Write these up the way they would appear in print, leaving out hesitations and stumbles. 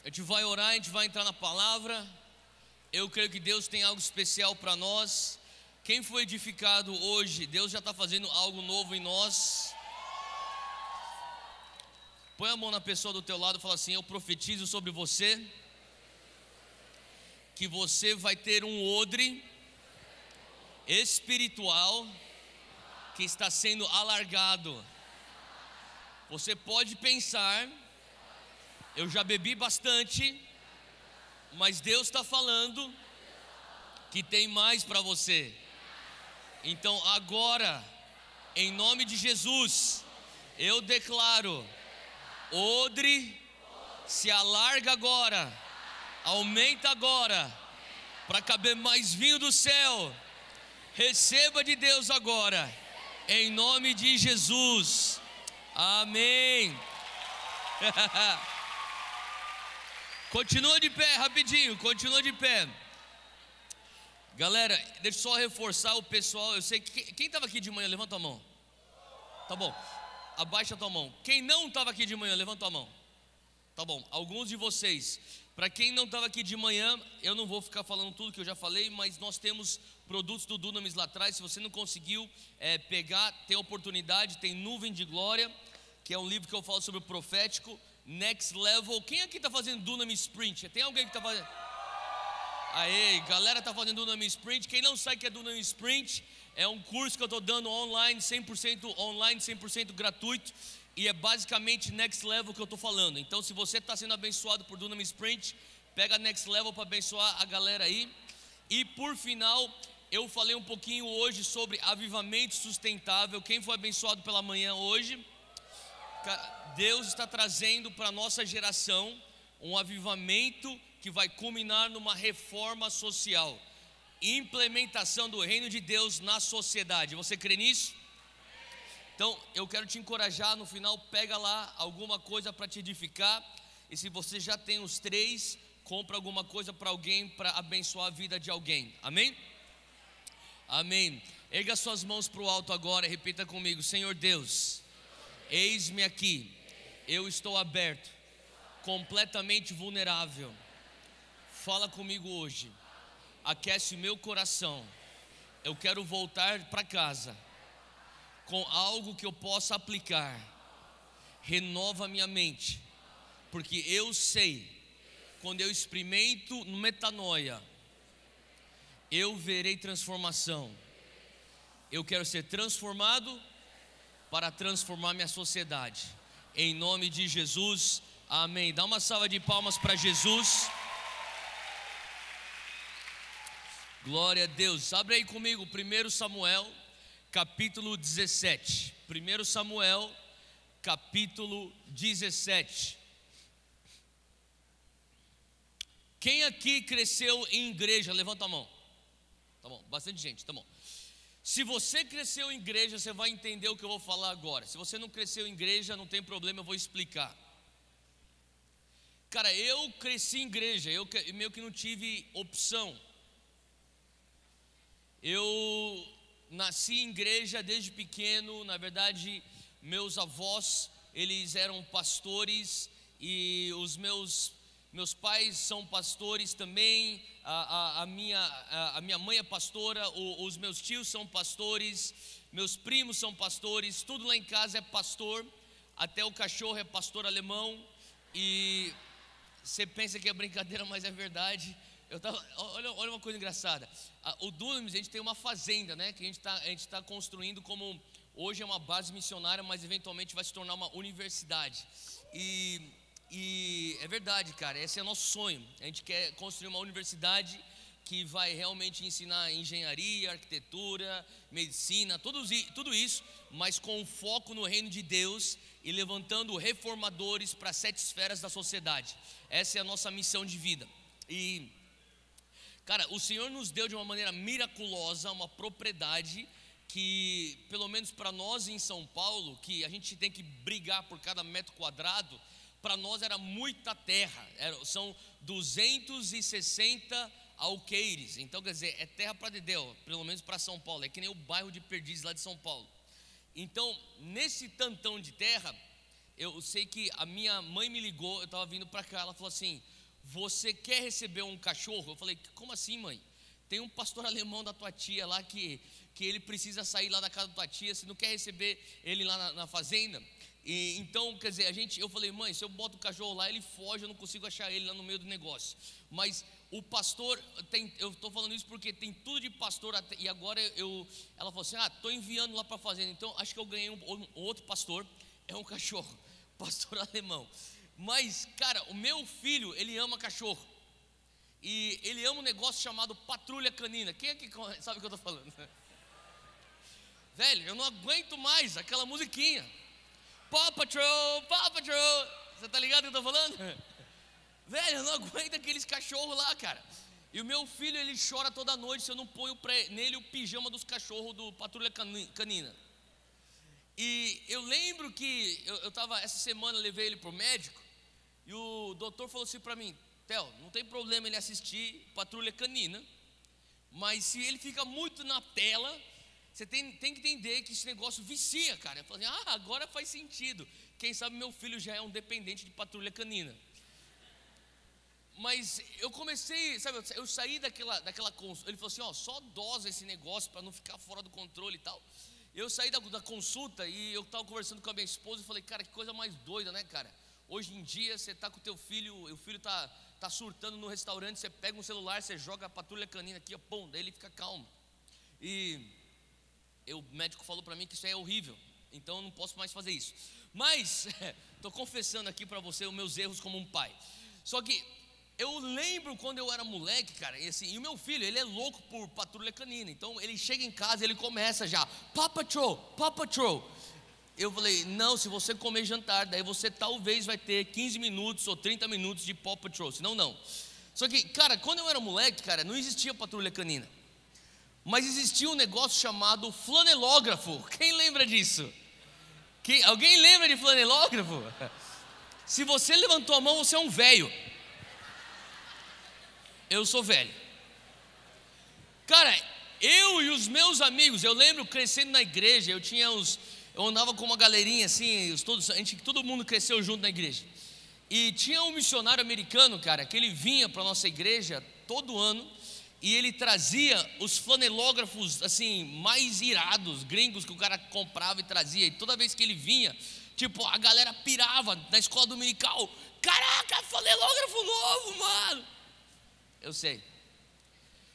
A gente vai orar, a gente vai entrar na palavra. Eu creio que Deus tem algo especial para nós. Quem foi edificado hoje, Deus já está fazendo algo novo em nós. Põe a mão na pessoa do teu lado e fala assim: eu profetizo sobre você que você vai ter um odre espiritual que está sendo alargado. Você pode pensar: eu já bebi bastante, mas Deus está falando que tem mais para você. Então agora, em nome de Jesus, eu declaro: odre se alarga agora, aumenta agora, para caber mais vinho do céu. Receba de Deus agora, em nome de Jesus. Amém. Continua de pé, rapidinho, continua de pé. Galera, deixa eu só reforçar o pessoal. Eu sei que quem estava aqui de manhã, levanta a mão. Tá bom, abaixa a tua mão. Quem não estava aqui de manhã, levanta a mão. Tá bom, alguns de vocês. Para quem não estava aqui de manhã, eu não vou ficar falando tudo que eu já falei, mas nós temos produtos do Dunamis lá atrás. Se você não conseguiu pegar, tem oportunidade. Tem Nuvem de Glória, que é um livro que eu falo sobre o profético. Next Level. Quem aqui está fazendo Dunamis Sprint? Tem alguém que está fazendo? Aê, galera está fazendo Dunamis Sprint. Quem não sabe o que é Dunamis Sprint, é um curso que eu estou dando online, 100% online, 100% gratuito. E é basicamente Next Level que eu estou falando. Então, se você está sendo abençoado por Dunamis Sprint, pega Next Level para abençoar a galera aí. E por final, eu falei um pouquinho hoje sobre avivamento sustentável. Quem foi abençoado pela manhã hoje? Deus está trazendo para a nossa geração um avivamento que vai culminar numa reforma social, implementação do reino de Deus na sociedade. Você crê nisso? Então eu quero te encorajar. No final, pega lá alguma coisa para te edificar. E se você já tem os 3, compra alguma coisa para alguém, para abençoar a vida de alguém. Amém? Amém. Erga suas mãos para o alto agora e repita comigo: Senhor Deus, eis-me aqui, eu estou aberto, completamente vulnerável. Fala comigo hoje, aquece o meu coração. Eu quero voltar para casa com algo que eu possa aplicar. Renova minha mente, porque eu sei, quando eu experimento metanoia, eu verei transformação. Eu quero ser transformado para transformar minha sociedade. Em nome de Jesus, amém. Dá uma salva de palmas para Jesus. Glória a Deus. Abre aí comigo 1 Samuel, capítulo 17. 1 Samuel, capítulo 17. Quem aqui cresceu em igreja? Levanta a mão. Tá bom, bastante gente, tá bom. Se você cresceu em igreja, você vai entender o que eu vou falar agora. Se você não cresceu em igreja, não tem problema, eu vou explicar. Cara, eu cresci em igreja, eu meio que não tive opção. Eu nasci em igreja desde pequeno. Na verdade, meus avós, eles eram pastores, e os meus pais são pastores também. A minha mãe é pastora, os meus tios são pastores, meus primos são pastores, tudo lá em casa é pastor. Até o cachorro é pastor alemão. E você pensa que é brincadeira, mas é verdade. Olha uma coisa engraçada. O Dunamis, a gente tem uma fazenda, né, que a gente tá construindo, como hoje é uma base missionária, mas eventualmente vai se tornar uma universidade. E é verdade, cara, esse é nosso sonho. A gente quer construir uma universidade que vai realmente ensinar engenharia, arquitetura, medicina, tudo isso, mas com foco no reino de Deus e levantando reformadores para 7 esferas da sociedade. Essa é a nossa missão de vida. E, cara, o Senhor nos deu de uma maneira miraculosa uma propriedade que, pelo menos para nós em São Paulo, que a gente tem que brigar por cada metro quadrado, para nós era muita terra. São 260 alqueires. Então, quer dizer, é terra para dedéu, pelo menos para São Paulo. É que nem o bairro de Perdizes lá de São Paulo. Então, nesse tantão de terra, eu sei que a minha mãe me ligou, eu estava vindo para cá, ela falou assim: você quer receber um cachorro? Eu falei: como assim, mãe? Tem um pastor alemão da tua tia lá que ele precisa sair lá da casa da tua tia, você não quer receber ele lá na fazenda? E então, quer dizer, eu falei: mãe, se eu boto o cachorro lá, ele foge, eu não consigo achar ele lá no meio do negócio. Mas o pastor eu estou falando isso porque tem tudo de pastor, e agora ela falou assim: estou enviando lá para a fazenda. Então acho que eu ganhei um outro pastor, é um cachorro, pastor alemão. Mas, cara, o meu filho, ele ama cachorro, e ele ama um negócio chamado patrulha canina. Quem aqui sabe o que eu estou falando? Velho, eu não aguento mais aquela musiquinha, Paw Patrol, Paw Patrol. Você tá ligado o que eu tô falando? Velho, eu não aguento aqueles cachorros lá, cara. E o meu filho, ele chora toda noite se eu não ponho nele o pijama dos cachorros do Patrulha Canina. E eu lembro que essa semana eu levei ele pro médico, e o doutor falou assim pra mim: Theo, não tem problema ele assistir Patrulha Canina, mas se ele fica muito na tela, você tem que entender que esse negócio vicia, cara. Eu falei: agora faz sentido. Quem sabe meu filho já é um dependente de Patrulha Canina. Mas eu comecei, sabe, eu saí daquela consulta. Ele falou assim: só dosa esse negócio para não ficar fora do controle e tal. Eu saí da consulta e eu estava conversando com a minha esposa e falei: cara, que coisa mais doida, né, cara? Hoje em dia você está com o teu filho, o filho tá surtando no restaurante, você pega um celular, você joga a Patrulha Canina aqui, pum, daí ele fica calmo. E o médico falou para mim que isso é horrível, então eu não posso mais fazer isso. Mas estou confessando aqui para você os meus erros como um pai. Só que eu lembro quando eu era moleque, cara, e o meu filho, ele é louco por Patrulha Canina. Então ele chega em casa e ele começa já: Paw Patrol, Paw Patrol. Eu falei: não, se você comer jantar, daí você talvez vai ter 15 minutos ou 30 minutos de Paw Patrol, senão não. Só que, cara, quando eu era moleque, cara, não existia Patrulha Canina, mas existia um negócio chamado flanelógrafo. Quem lembra disso? Alguém lembra de flanelógrafo? Se você levantou a mão, você é um velho. Eu sou velho. Cara, eu e os meus amigos, eu lembro crescendo na igreja, eu andava com uma galerinha assim, todo mundo cresceu junto na igreja. E tinha um missionário americano, cara, que ele vinha para nossa igreja todo ano, e ele trazia os flanelógrafos assim mais irados, gringos, que o cara comprava e trazia. E toda vez que ele vinha, tipo, a galera pirava na escola dominical: caraca, flanelógrafo novo, mano. Eu sei.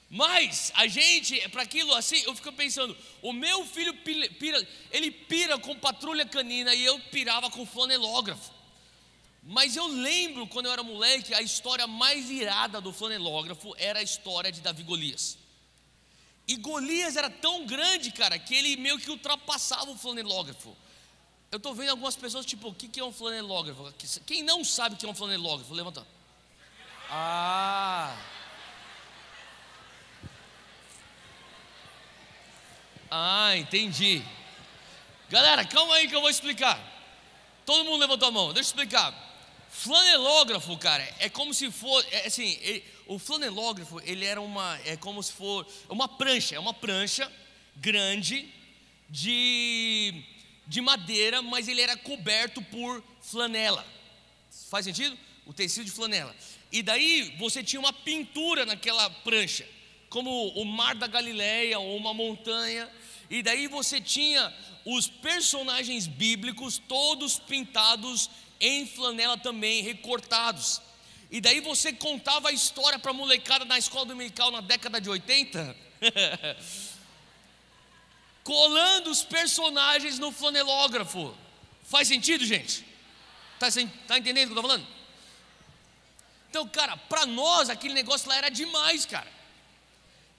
Mas a gente, para aquilo assim, eu fico pensando: o meu filho ele pira com Patrulha Canina e eu pirava com flanelógrafo. Mas eu lembro, quando eu era moleque, a história mais irada do flanelógrafo era a história de Davi e Golias. E Golias era tão grande, cara, que ele meio que ultrapassava o flanelógrafo. Eu estou vendo algumas pessoas tipo: o que é um flanelógrafo? Quem não sabe o que é um flanelógrafo? Levanta. Entendi. Galera, calma aí que eu vou explicar. Todo mundo levantou a mão, deixa eu explicar. Flanelógrafo, cara, é como se for, o flanelógrafo, ele era é como se for uma prancha grande de madeira, mas ele era coberto por flanela. Faz sentido? O tecido de flanela. E daí você tinha uma pintura naquela prancha, como o Mar da Galileia ou uma montanha. E daí você tinha os personagens bíblicos todos pintados em flanela também, recortados. E daí você contava a história para a molecada na escola dominical na década de 80, colando os personagens no flanelógrafo. Faz sentido, gente? Tá entendendo o que eu estou falando? Então, cara, para nós aquele negócio lá era demais, cara.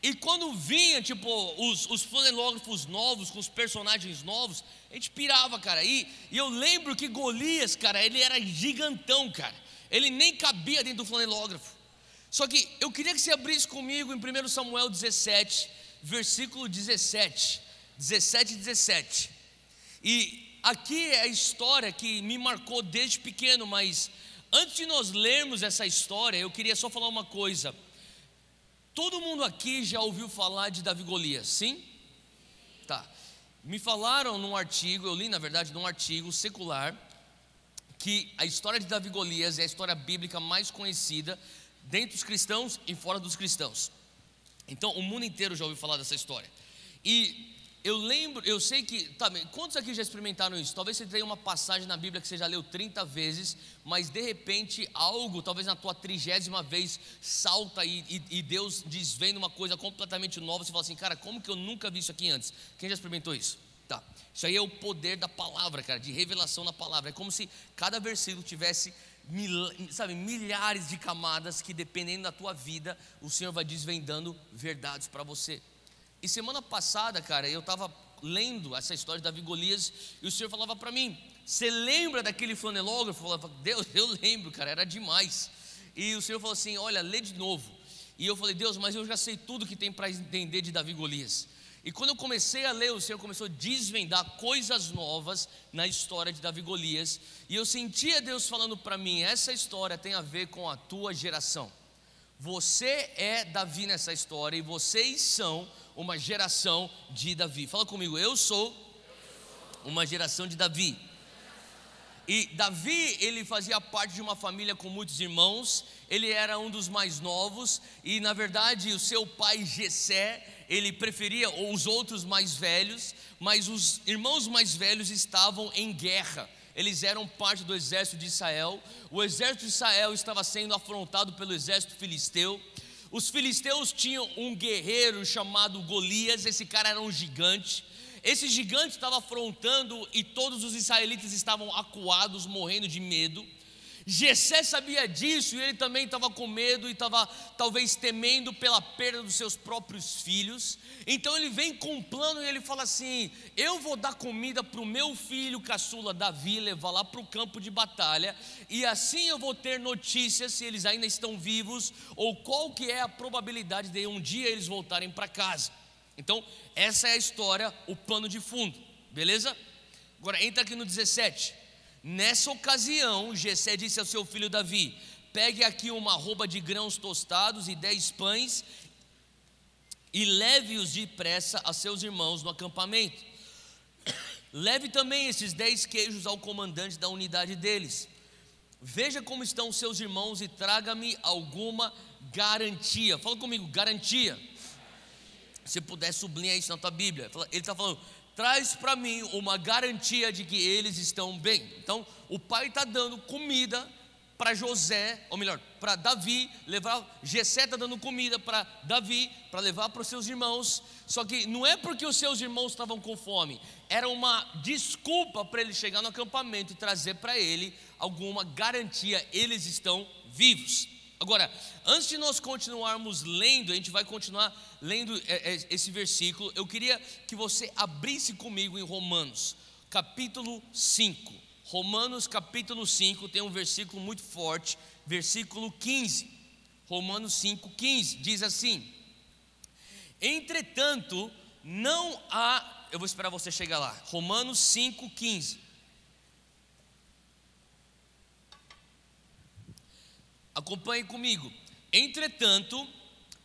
E quando vinha, tipo, os flanelógrafos novos, com os personagens novos, a gente pirava, cara. E eu lembro que Golias, cara, ele era gigantão, cara. Ele nem cabia dentro do flanelógrafo. Só que eu queria que você abrisse comigo em 1 Samuel 17, versículo 17 e 17. E aqui é a história que me marcou desde pequeno, mas antes de nós lermos essa história, eu queria só falar uma coisa. Todo mundo aqui já ouviu falar de Davi e Golias, sim? Tá. Me falaram num artigo, eu li na verdade num artigo secular, que a história de Davi e Golias é a história bíblica mais conhecida dentro dos cristãos e fora dos cristãos. Então o mundo inteiro já ouviu falar dessa história. E eu sei que, quantos aqui já experimentaram isso? Talvez você tenha uma passagem na Bíblia que você já leu 30 vezes, mas de repente algo, talvez na tua 30ª vez, salta e Deus desvenda uma coisa completamente nova. Você fala assim, cara, como que eu nunca vi isso aqui antes? Quem já experimentou isso? Tá, isso aí é o poder da palavra, cara, de revelação na palavra. É como se cada versículo tivesse milhares de camadas que, dependendo da tua vida, o Senhor vai desvendando verdades para você. E semana passada, cara, eu estava lendo essa história de Davi e Golias, e o Senhor falava para mim, você lembra daquele flanelógrafo? Eu falava, Deus, eu lembro, cara, era demais. E o Senhor falou assim, olha, lê de novo. E eu falei, Deus, mas eu já sei tudo que tem para entender de Davi e Golias. E quando eu comecei a ler, o Senhor começou a desvendar coisas novas na história de Davi e Golias, e eu sentia Deus falando para mim, essa história tem a ver com a tua geração. Você é Davi nessa história, e vocês são uma geração de Davi. Fala comigo, eu sou uma geração de Davi. E Davi, ele fazia parte de uma família com muitos irmãos, ele era um dos mais novos, e na verdade o seu pai Jessé, ele preferia os outros mais velhos, mas os irmãos mais velhos estavam em guerra. Eles eram parte do exército de Israel. O exército de Israel estava sendo afrontado pelo exército filisteu. Os filisteus tinham um guerreiro chamado Golias. Esse cara era um gigante. Esse gigante estava afrontando e todos os israelitas estavam acuados, morrendo de medo. Jessé sabia disso e ele também estava com medo e estava talvez temendo pela perda dos seus próprios filhos. Então ele vem com um plano e ele fala assim, eu vou dar comida para o meu filho caçula Davi, levar lá para o campo de batalha, e assim eu vou ter notícias se eles ainda estão vivos, ou qual que é a probabilidade de um dia eles voltarem para casa. Então essa é a história, o pano de fundo, beleza? Agora entra aqui no 17. Nessa ocasião, Jessé disse ao seu filho Davi, pegue aqui uma arroba de grãos tostados e 10 pães e leve-os depressa a seus irmãos no acampamento. Leve também esses 10 queijos ao comandante da unidade deles. Veja como estão seus irmãos e traga-me alguma garantia. Fala comigo, garantia. Se puder sublinhar isso na tua Bíblia. Ele está falando, traz para mim uma garantia de que eles estão bem. Então o pai está dando comida para José, ou melhor, para Davi levar. Jessé está dando comida para Davi, para levar para os seus irmãos. Só que não é porque os seus irmãos estavam com fome, era uma desculpa para ele chegar no acampamento e trazer para ele alguma garantia, eles estão vivos. Agora, antes de nós continuarmos lendo, a gente vai continuar lendo esse versículo. Eu queria que você abrisse comigo em Romanos, capítulo 5. Romanos, capítulo 5, tem um versículo muito forte, versículo 15. Romanos 5, 15, diz assim: entretanto, não há... Eu vou esperar você chegar lá. Romanos 5, 15. Acompanhe comigo. Entretanto,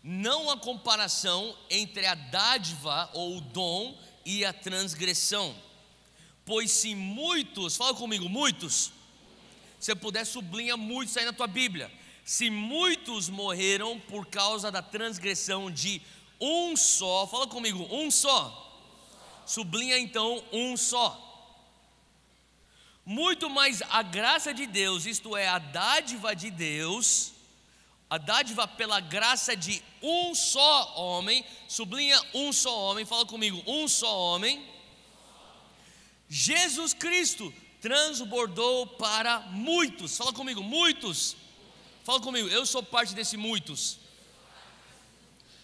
não há comparação entre a dádiva ou o dom e a transgressão. Pois se muitos, fala comigo, muitos, se você puder sublinha muitos aí na tua Bíblia. Se muitos morreram por causa da transgressão de um só, fala comigo, um só. Sublinha então, um só. Muito mais a graça de Deus, isto é, a dádiva de Deus, a dádiva pela graça de um só homem, sublinha um só homem, fala comigo, um só homem, Jesus Cristo, transbordou para muitos, fala comigo, muitos, fala comigo, eu sou parte desse muitos.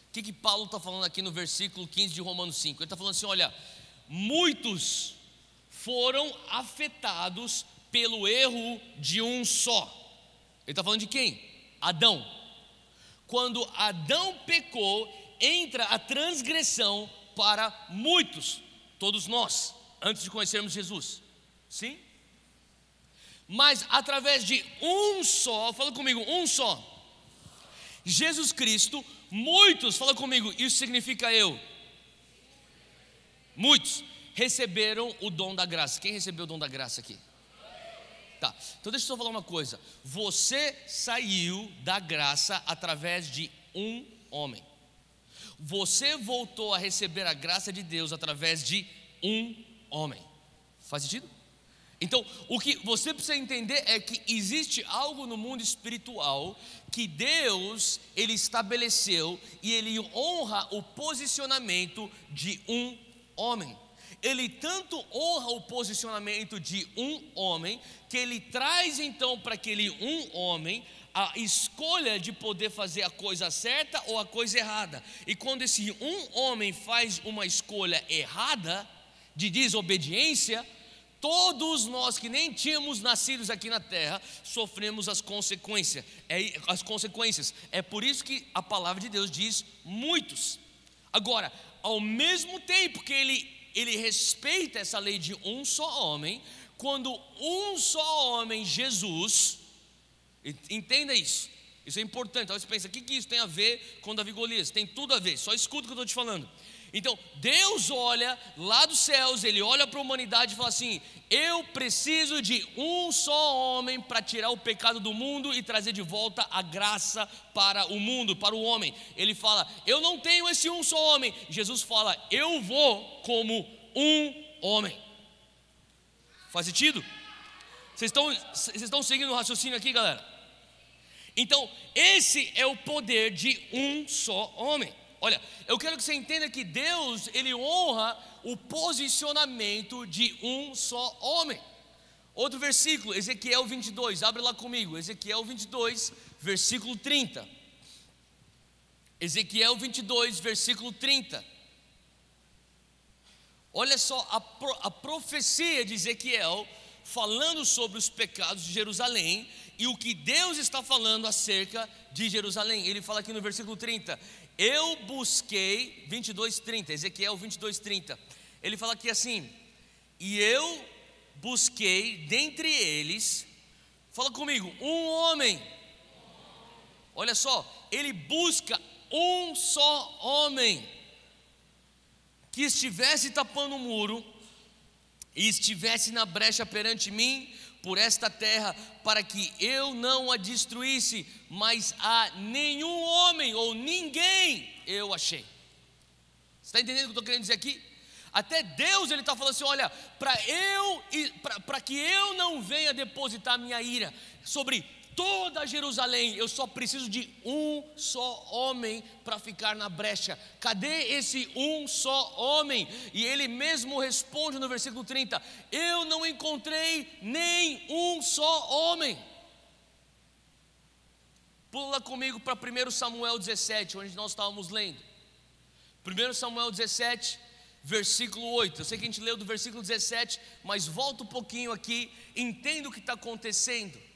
O que Paulo está falando aqui no versículo 15 de Romanos 5? Ele está falando assim, olha, muitos foram afetados pelo erro de um só. Ele está falando de quem? Adão. Quando Adão pecou, entra a transgressão para muitos, todos nós, antes de conhecermos Jesus. Sim? Mas através de um só, fala comigo, um só, Jesus Cristo, muitos, fala comigo, isso significa eu. Muitos receberam o dom da graça. Quem recebeu o dom da graça aqui? Tá, então deixa eu só falar uma coisa. Você saiu da graça através de um homem. Você voltou a receber a graça de Deus através de um homem. Faz sentido? Então, o que você precisa entender é que existe algo no mundo espiritual que Deus, Ele estabeleceu e Ele honra o posicionamento de um homem. Ele tanto honra o posicionamento de um homem, que Ele traz então para aquele um homem a escolha de poder fazer a coisa certa ou a coisa errada. E quando esse um homem faz uma escolha errada, de desobediência, todos nós que nem tínhamos nascidos aqui na terra sofremos as consequências. É por isso que a palavra de Deus diz muitos. Agora, ao mesmo tempo que ele respeita essa lei de um só homem, quando um só homem, Jesus, entenda isso, isso é importante. Aí você pensa, o que isso tem a ver com Davi e Golias? Tem tudo a ver, só escuta o que eu estou te falando. Então, Deus olha lá dos céus, Ele olha para a humanidade e fala assim: eu preciso de um só homem para tirar o pecado do mundo e trazer de volta a graça para o mundo, para o homem. Ele fala: eu não tenho esse um só homem. Jesus fala: eu vou como um homem. Faz sentido? Vocês estão seguindo o raciocínio aqui, galera? Então, esse é o poder de um só homem. Olha, eu quero que você entenda que Deus, Ele honra o posicionamento de um só homem. Outro versículo, Ezequiel 22, abre lá comigo, Ezequiel 22, versículo 30. Ezequiel 22, versículo 30. Olha só a profecia de Ezequiel falando sobre os pecados de Jerusalém e o que Deus está falando acerca de Jerusalém. Ele fala aqui no versículo 30: eu busquei, 22:30, Ezequiel 22:30. Ele fala aqui assim: e eu busquei dentre eles, fala comigo, um homem. Olha só, ele busca um só homem que estivesse tapando o muro e estivesse na brecha perante mim por esta terra, para que eu não a destruísse, mas a nenhum homem ou ninguém eu achei. Você está entendendo o que eu estou querendo dizer aqui? Até Deus, Ele está falando assim: olha, para que eu não venha depositar minha ira sobre toda Jerusalém, eu só preciso de um só homem para ficar na brecha. Cadê esse um só homem? E ele mesmo responde no versículo 30: eu não encontrei nem um só homem. Pula comigo para 1 Samuel 17, onde nós estávamos lendo. 1 Samuel 17, versículo 8. Eu sei que a gente leu do versículo 17, mas volta um pouquinho aqui, entenda o que está acontecendo.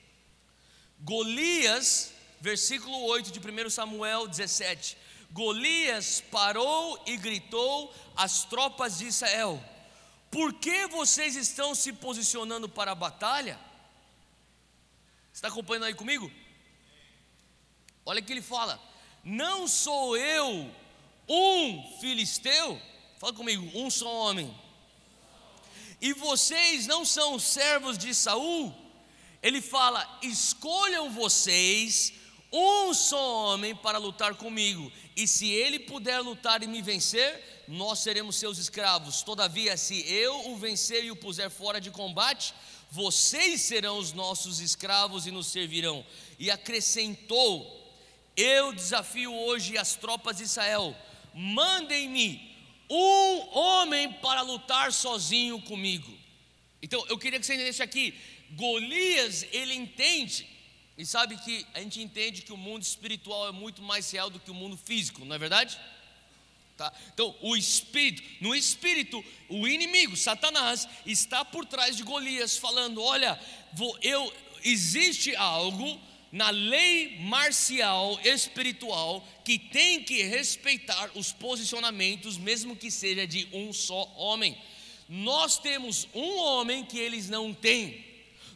Golias, versículo 8 de 1 Samuel 17. Golias parou e gritou às tropas de Israel: por que vocês estão se posicionando para a batalha? Você está acompanhando aí comigo? Olha o que ele fala: não sou eu um filisteu? Fala comigo, um só homem. E vocês não são servos de Saul? Ele fala: escolham vocês um só homem para lutar comigo, e se ele puder lutar e me vencer, nós seremos seus escravos. Todavia, se eu o vencer e o puser fora de combate, vocês serão os nossos escravos e nos servirão. E acrescentou: eu desafio hoje as tropas de Israel, mandem-me um homem para lutar sozinho comigo. Então eu queria que você entendesse aqui, Golias, ele entende, e sabe que a gente entende que o mundo espiritual é muito mais real do que o mundo físico, não é verdade? Tá? Então no espírito, o inimigo, Satanás, está por trás de Golias, falando: olha, existe algo na lei marcial espiritual que tem que respeitar os posicionamentos, mesmo que seja de um só homem. Nós temos um homem que eles não têm.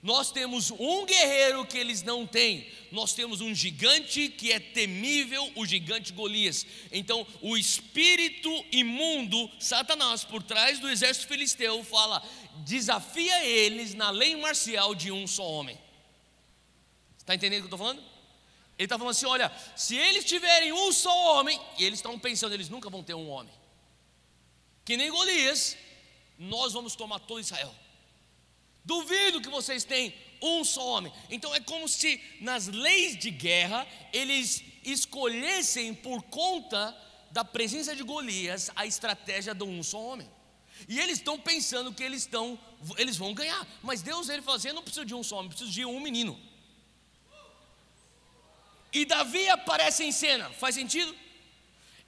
Nós temos um guerreiro que eles não têm. Nós temos um gigante que é temível, o gigante Golias. Então o espírito imundo, Satanás, por trás do exército filisteu, fala: desafia eles na lei marcial de um só homem. Está entendendo o que eu estou falando? Ele está falando assim: olha, se eles tiverem um só homem, e eles estão pensando, eles nunca vão ter um homem, que nem Golias, nós vamos tomar todo Israel. Duvido que vocês tenham um só homem. Então é como se nas leis de guerra eles escolhessem, por conta da presença de Golias, a estratégia de um só homem. E eles estão pensando que eles vão ganhar. Mas Deus, ele fala assim: eu não preciso de um só homem, preciso de um menino. E Davi aparece em cena. Faz sentido?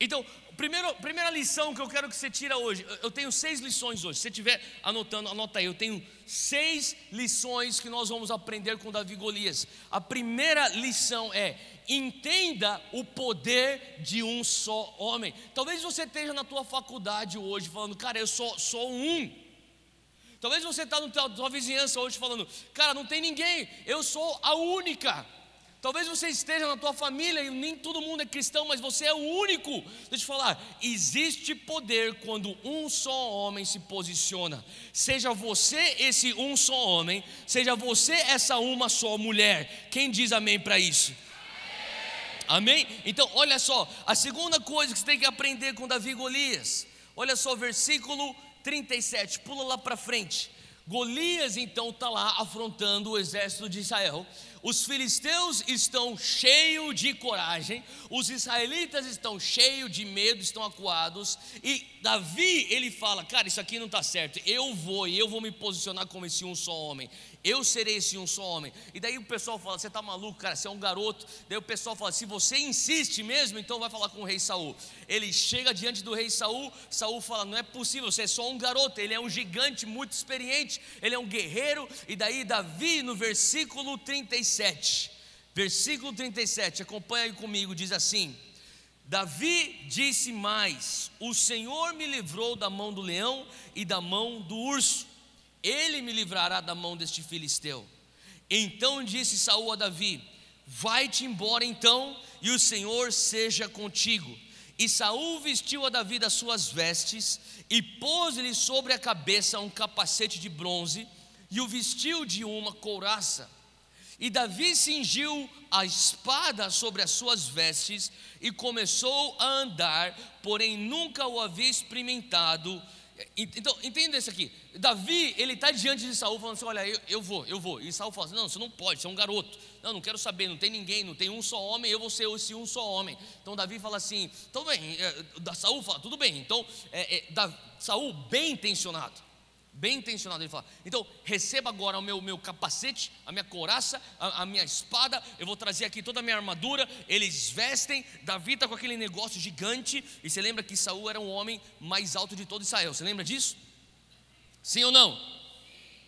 Então, primeira lição que eu quero que você tira hoje. Eu tenho 6 lições hoje. Se você estiver anotando, anota aí. Eu tenho 6 lições que nós vamos aprender com Davi e Golias. A primeira lição é: entenda o poder de um só homem. Talvez você esteja na tua faculdade hoje falando: cara, eu sou um. Talvez você está na tua vizinhança hoje falando: cara, não tem ninguém, eu sou a única. Talvez você esteja na tua família e nem todo mundo é cristão, mas você é o único. Deixa eu te falar, existe poder quando um só homem se posiciona. Seja você esse um só homem, seja você essa uma só mulher. Quem diz amém para isso? Amém? Então olha só, a segunda coisa que você tem que aprender com Davi e Golias. Olha só, versículo 37, pula lá para frente. Golias então está lá afrontando o exército de Israel. Os filisteus estão cheios de coragem, os israelitas estão cheios de medo, estão acuados. E Davi, ele fala: cara, isso aqui não está certo, eu vou me posicionar como esse um só homem. Eu serei esse um só homem. E daí o pessoal fala: você está maluco, cara, você é um garoto. Daí o pessoal fala: se você insiste mesmo, então vai falar com o rei Saul. Ele chega diante do rei Saul. Saul fala: não é possível, você é só um garoto. Ele é um gigante muito experiente, ele é um guerreiro. E daí Davi, no versículo 37, acompanha aí comigo, diz assim: Davi disse mais: o Senhor me livrou da mão do leão e da mão do urso, ele me livrará da mão deste filisteu. Então disse Saul a Davi: vai-te embora então, e o Senhor seja contigo. E Saul vestiu a Davi das suas vestes e pôs-lhe sobre a cabeça um capacete de bronze e o vestiu de uma couraça. E Davi cingiu a espada sobre as suas vestes e começou a andar, porém nunca o havia experimentado. Então, entenda isso aqui. Davi, ele está diante de Saul falando assim: olha, eu vou. E Saul fala assim: não, você não pode, você é um garoto. Não quero saber, não tem ninguém, não tem um só homem, eu vou ser esse um só homem. Então Davi fala assim: tudo bem. Saul fala: tudo bem. Então Saul, bem intencionado, ele fala: então receba agora o meu capacete, a minha couraça, a minha espada. Eu vou trazer aqui toda a minha armadura. Eles vestem. Davi está com aquele negócio gigante. E você lembra que Saul era o homem mais alto de todo Israel? Você lembra disso? Sim ou não?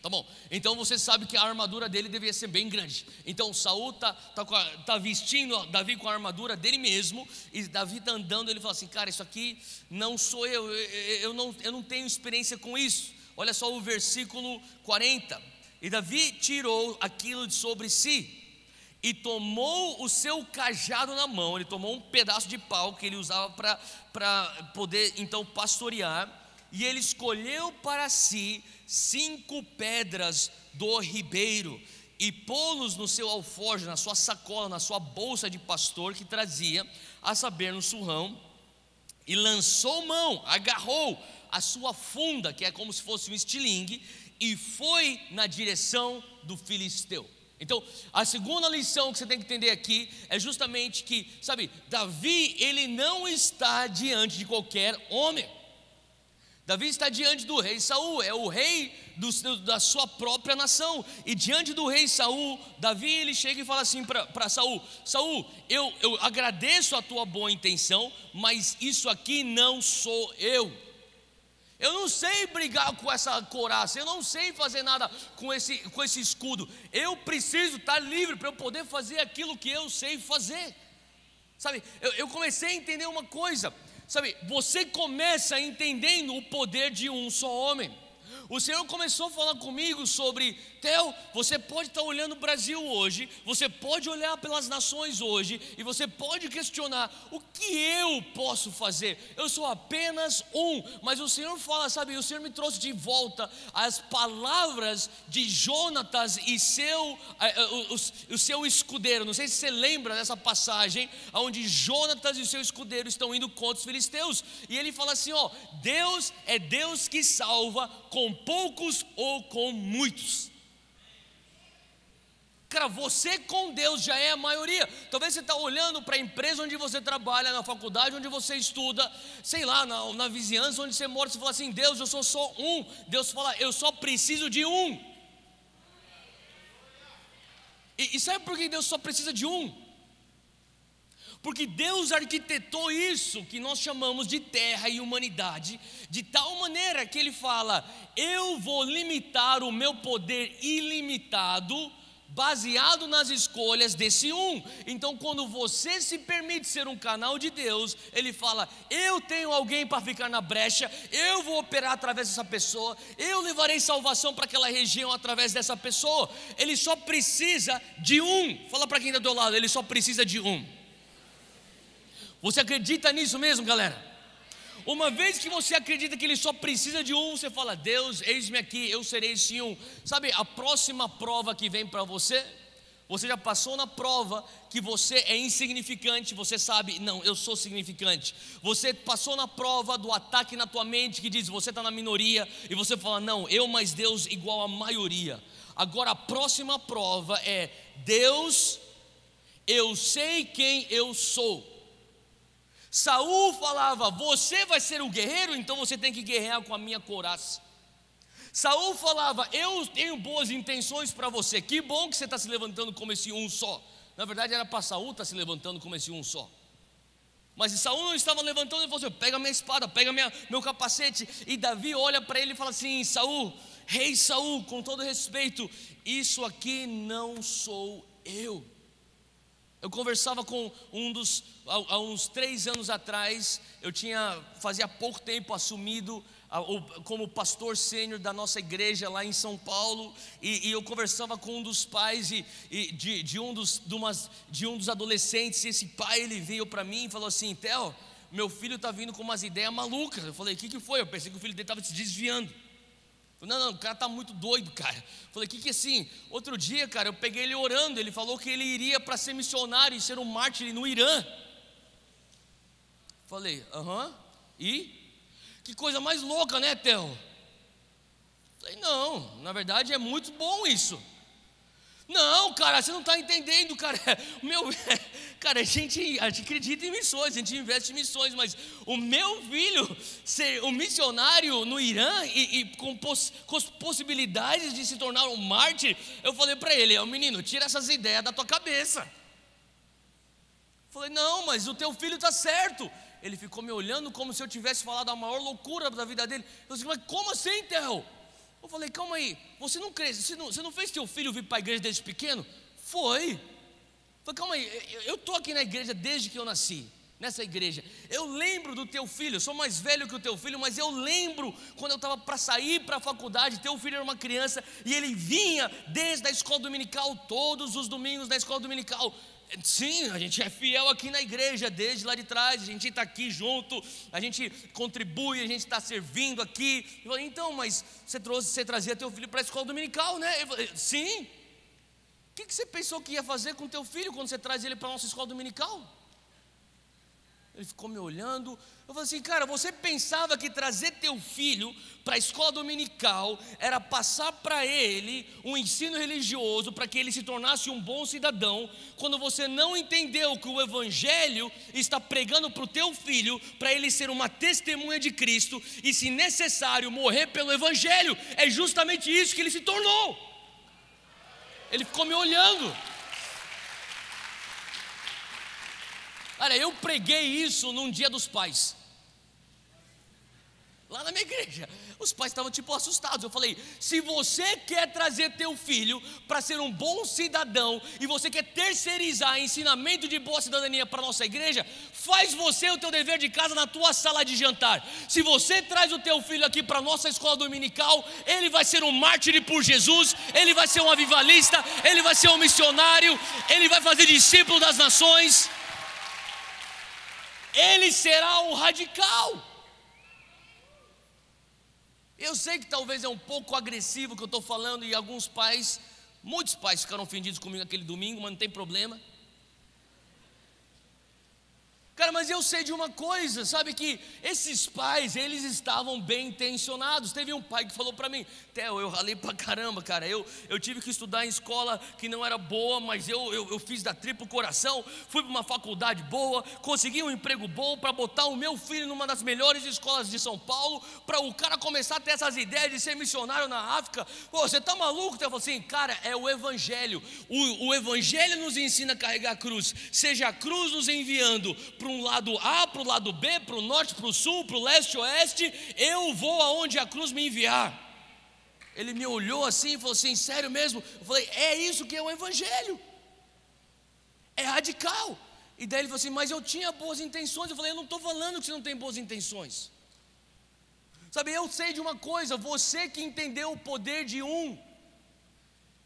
Tá bom, então você sabe que a armadura dele devia ser bem grande. Então Saul tá vestindo Davi com a armadura dele mesmo. E Davi está andando. Ele fala assim: cara, isso aqui não sou eu não tenho experiência com isso. Olha só o versículo 40. E Davi tirou aquilo de sobre si e tomou o seu cajado na mão. Ele tomou um pedaço de pau que ele usava para poder então pastorear. E ele escolheu para si 5 pedras do ribeiro e pô-los no seu alforje, na sua sacola, na sua bolsa de pastor que trazia, a saber, no surrão. E lançou mão, agarrou a sua funda, que é como se fosse um estilingue, e foi na direção do filisteu. Então, a segunda lição que você tem que entender aqui é justamente que, sabe, Davi, ele não está diante de qualquer homem. Davi está diante do rei Saul, é o rei da sua própria nação. E diante do rei Saul, Davi, ele chega e fala assim para Saul: Saul, eu agradeço a tua boa intenção, mas isso aqui não sou eu. Eu não sei brigar com essa couraça, eu não sei fazer nada com esse escudo. Eu preciso estar livre para eu poder fazer aquilo que eu sei fazer. Sabe, eu comecei a entender uma coisa. Sabe, você começa entendendo o poder de um só homem. O Senhor começou a falar comigo sobre: Theo, você pode estar olhando o Brasil hoje, você pode olhar pelas nações hoje, e você pode questionar: o que eu posso fazer? Eu sou apenas um. Mas o Senhor fala, sabe, o Senhor me trouxe de volta as palavras de Jonatas e o seu escudeiro. Não sei se você lembra dessa passagem, onde Jonatas e o seu escudeiro estão indo contra os filisteus, e ele fala assim: ó, Deus é Deus que salva com poucos ou com muitos. Cara, você com Deus já é a maioria. Talvez você está olhando para a empresa onde você trabalha, na faculdade onde você estuda, sei lá, na vizinhança onde você mora, você fala assim: Deus, eu sou só um. Deus fala: eu só preciso de um. E sabe por que Deus só precisa de um? Porque Deus arquitetou isso que nós chamamos de terra e humanidade, de tal maneira que Ele fala: eu vou limitar o meu poder ilimitado, baseado nas escolhas desse um. Então, quando você se permite ser um canal de Deus, Ele fala: eu tenho alguém para ficar na brecha, eu vou operar através dessa pessoa, eu levarei salvação para aquela região através dessa pessoa. Ele só precisa de um. Fala para quem está do teu lado: Ele só precisa de um. Você acredita nisso mesmo, galera? Uma vez que você acredita que Ele só precisa de um, você fala: Deus, eis-me aqui, eu serei esse um. Sabe, a próxima prova que vem para você, você já passou na prova que você é insignificante, você sabe: não, eu sou significante. Você passou na prova do ataque na tua mente que diz: você está na minoria, e você fala: não, eu mais Deus igual a maioria. Agora a próxima prova é: Deus, eu sei quem eu sou. Saul falava: você vai ser o guerreiro, então você tem que guerrear com a minha couraça. Saul falava: eu tenho boas intenções para você. Que bom que você está se levantando como esse um só. Na verdade era para Saul estar se levantando como esse um só. Mas Saul não estava levantando, ele falou assim: pega minha espada, pega meu capacete. E Davi olha para ele e fala assim: Saul, rei Saul, com todo respeito, isso aqui não sou eu. Eu conversava com há uns 3 anos atrás, fazia pouco tempo assumido como pastor sênior da nossa igreja lá em São Paulo, e eu conversava com um dos pais de um dos adolescentes, e esse pai, ele veio para mim e falou assim: Theo, meu filho está vindo com umas ideias malucas. Eu falei: o que foi? Eu pensei que o filho dele estava se desviando. Não, o cara está muito doido, cara. Falei: que assim? Outro dia, cara, eu peguei ele orando. Ele falou que ele iria para ser missionário e ser um mártir no Irã. Falei: e? Que coisa mais louca, né, Theo? Falei: não, na verdade é muito bom isso. Não, cara, você não está entendendo, cara. Cara, a gente acredita em missões, a gente investe em missões, mas o meu filho ser um missionário no Irã e com possibilidades de se tornar um mártir, eu falei para ele: menino, tira essas ideias da tua cabeça. Falei: não, mas o teu filho está certo. Ele ficou me olhando como se eu tivesse falado a maior loucura da vida dele. Eu disse: mas como assim, Theo? Eu falei: calma aí, você não fez teu filho vir para a igreja desde pequeno? Foi. Eu falei: calma aí, eu estou aqui na igreja desde que eu nasci, nessa igreja. Eu lembro do teu filho, eu sou mais velho que o teu filho, mas eu lembro quando eu estava para sair para a faculdade, teu filho era uma criança e ele vinha desde a escola dominical, todos os domingos na escola dominical. Sim, a gente é fiel aqui na igreja desde lá de trás, a gente está aqui junto, a gente contribui, a gente está servindo aqui. Eu falei: então, mas você trazia teu filho para a escola dominical, né? Eu falei: sim. O que você pensou que ia fazer com teu filho quando você traz ele para a nossa escola dominical? Ele ficou me olhando. Eu falei assim: cara, você pensava que trazer teu filho para a escola dominical era passar para ele um ensino religioso para que ele se tornasse um bom cidadão, quando você não entendeu que o evangelho está pregando para o teu filho, para ele ser uma testemunha de Cristo, e se necessário morrer pelo evangelho. É justamente isso que ele se tornou. Ele ficou me olhando. Olha, eu preguei isso num Dia dos Pais. lá na minha igreja. Os pais estavam tipo assustados. Eu falei: se você quer trazer teu filho para ser um bom cidadão e você quer terceirizar ensinamento de boa cidadania para a nossa igreja, faz você o teu dever de casa na tua sala de jantar. Se você traz o teu filho aqui para a nossa escola dominical, ele vai ser um mártir por Jesus, ele vai ser um avivalista, ele vai ser um missionário, ele vai fazer discípulo das nações, ele será um radical. Eu sei que talvez é um pouco agressivo o que eu estou falando, e alguns pais, muitos pais ficaram ofendidos comigo aquele domingo, mas não tem problema. Cara, mas eu sei de uma coisa, sabe, que esses pais, eles estavam bem intencionados. Teve um pai que falou para mim: Theo, eu ralei pra caramba, cara, eu tive que estudar em escola que não era boa, mas eu fiz da tripa o coração, fui para uma faculdade boa, consegui um emprego bom para botar o meu filho numa das melhores escolas de São Paulo, para o cara começar a ter essas ideias de ser missionário na África. Pô, você tá maluco? Eu falei assim: cara, é o evangelho, o evangelho nos ensina a carregar a cruz, seja a cruz nos enviando para um lado A, para o lado B, para o norte, para o sul, para o leste, oeste, eu vou aonde a cruz me enviar. Ele me olhou assim e falou assim: sério mesmo? Eu falei: é isso que é o evangelho, é radical. E daí ele falou assim: mas eu tinha boas intenções. Eu falei: eu não estou falando que você não tem boas intenções. Sabe, eu sei de uma coisa: você que entendeu o poder de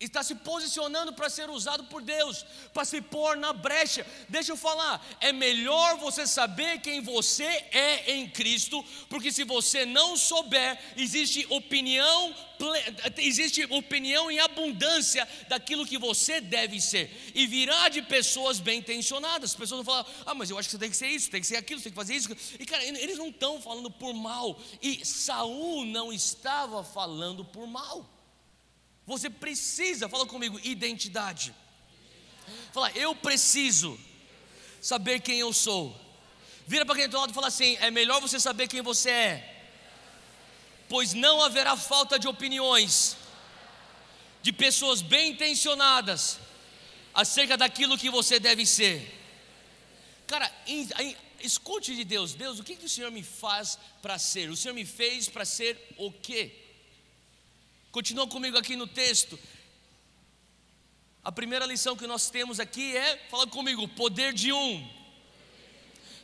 está se posicionando para ser usado por Deus, para se pôr na brecha. Deixa eu falar, é melhor você saber quem você é em Cristo, porque se você não souber, existe opinião em abundância daquilo que você deve ser, e virá de pessoas bem intencionadas. As pessoas vão falar: ah, mas eu acho que você tem que ser isso, tem que ser aquilo, você tem que fazer isso. E cara, eles não estão falando por mal, e Saul não estava falando por mal. Você precisa, fala comigo, identidade. Fala: eu preciso saber quem eu sou. Vira para quem está do lado e fala assim: é melhor você saber quem você é, pois não haverá falta de opiniões de pessoas bem intencionadas acerca daquilo que você deve ser. Cara, escute de Deus: Deus, o que o Senhor me faz para ser? O Senhor me fez para ser o quê? Continua comigo aqui no texto. A primeira lição que nós temos aqui é, fala comigo, poder de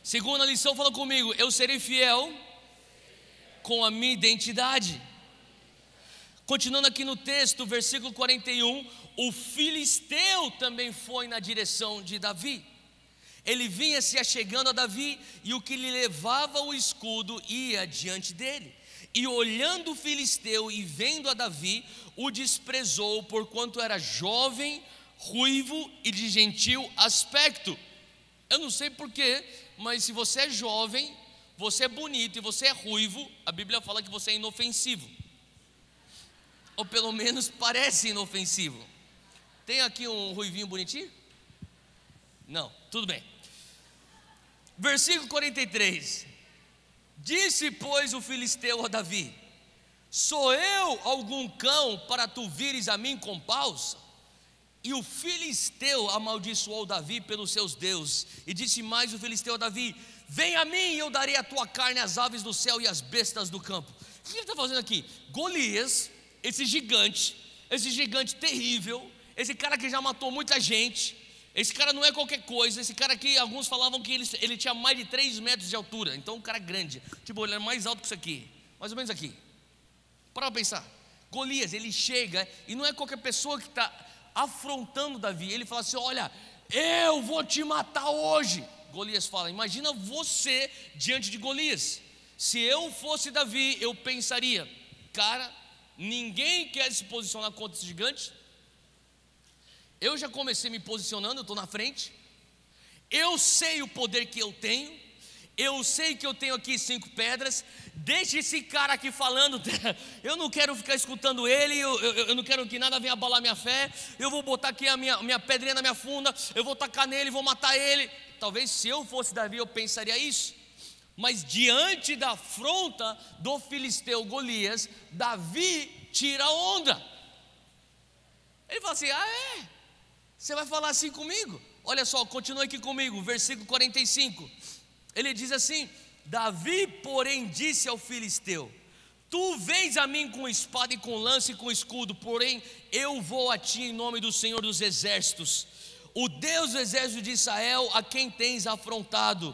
Segunda lição, fala comigo, eu serei fiel com a minha identidade. Continuando aqui no texto, versículo 41, o filisteu também foi na direção de Davi. Ele vinha se achegando a Davi, e o que lhe levava o escudo ia diante dele. E olhando o filisteu e vendo a Davi, o desprezou, porquanto era jovem, ruivo e de gentil aspecto. Eu não sei porquê, mas se você é jovem, você é bonito e você é ruivo, a Bíblia fala que você é inofensivo, ou pelo menos parece inofensivo. Tem aqui um ruivinho bonitinho? Não, tudo bem. Versículo 43. Disse, pois, o filisteu a Davi: sou eu algum cão para tu vires a mim com paus? E o filisteu amaldiçoou Davi pelos seus deuses. E disse mais o filisteu a Davi: vem a mim e eu darei a tua carne às aves do céu e às bestas do campo. O que ele está fazendo aqui? Golias, esse gigante terrível, esse cara que já matou muita gente, esse cara não é qualquer coisa. Esse cara aqui, alguns falavam que ele tinha mais de 3 metros de altura. Então um cara grande, tipo, ele era mais alto que isso aqui, mais ou menos aqui. Para pensar, Golias, ele chega, e não é qualquer pessoa que está afrontando Davi. Ele fala assim: olha, eu vou te matar hoje. Golias fala: imagina você diante de Golias. Se eu fosse Davi, eu pensaria: cara, ninguém quer se posicionar contra esse gigante. Eu já comecei me posicionando, eu estou na frente. Eu sei o poder que eu tenho. Eu sei que eu tenho aqui 5 pedras. Deixa esse cara aqui falando. Eu não quero ficar escutando ele. Eu não quero que nada venha abalar minha fé. Eu vou botar aqui a minha pedrinha na minha funda. Eu vou tacar nele, vou matar ele. Talvez se eu fosse Davi, eu pensaria isso. Mas diante da afronta do filisteu Golias, Davi tira a onda. Ele fala assim: ah, é? Você vai falar assim comigo? Olha só, continua aqui comigo, versículo 45. Ele diz assim: Davi, porém, disse ao filisteu: tu vens a mim com espada e com lança e com escudo, porém eu vou a ti em nome do Senhor dos exércitos, o Deus do exército de Israel, a quem tens afrontado.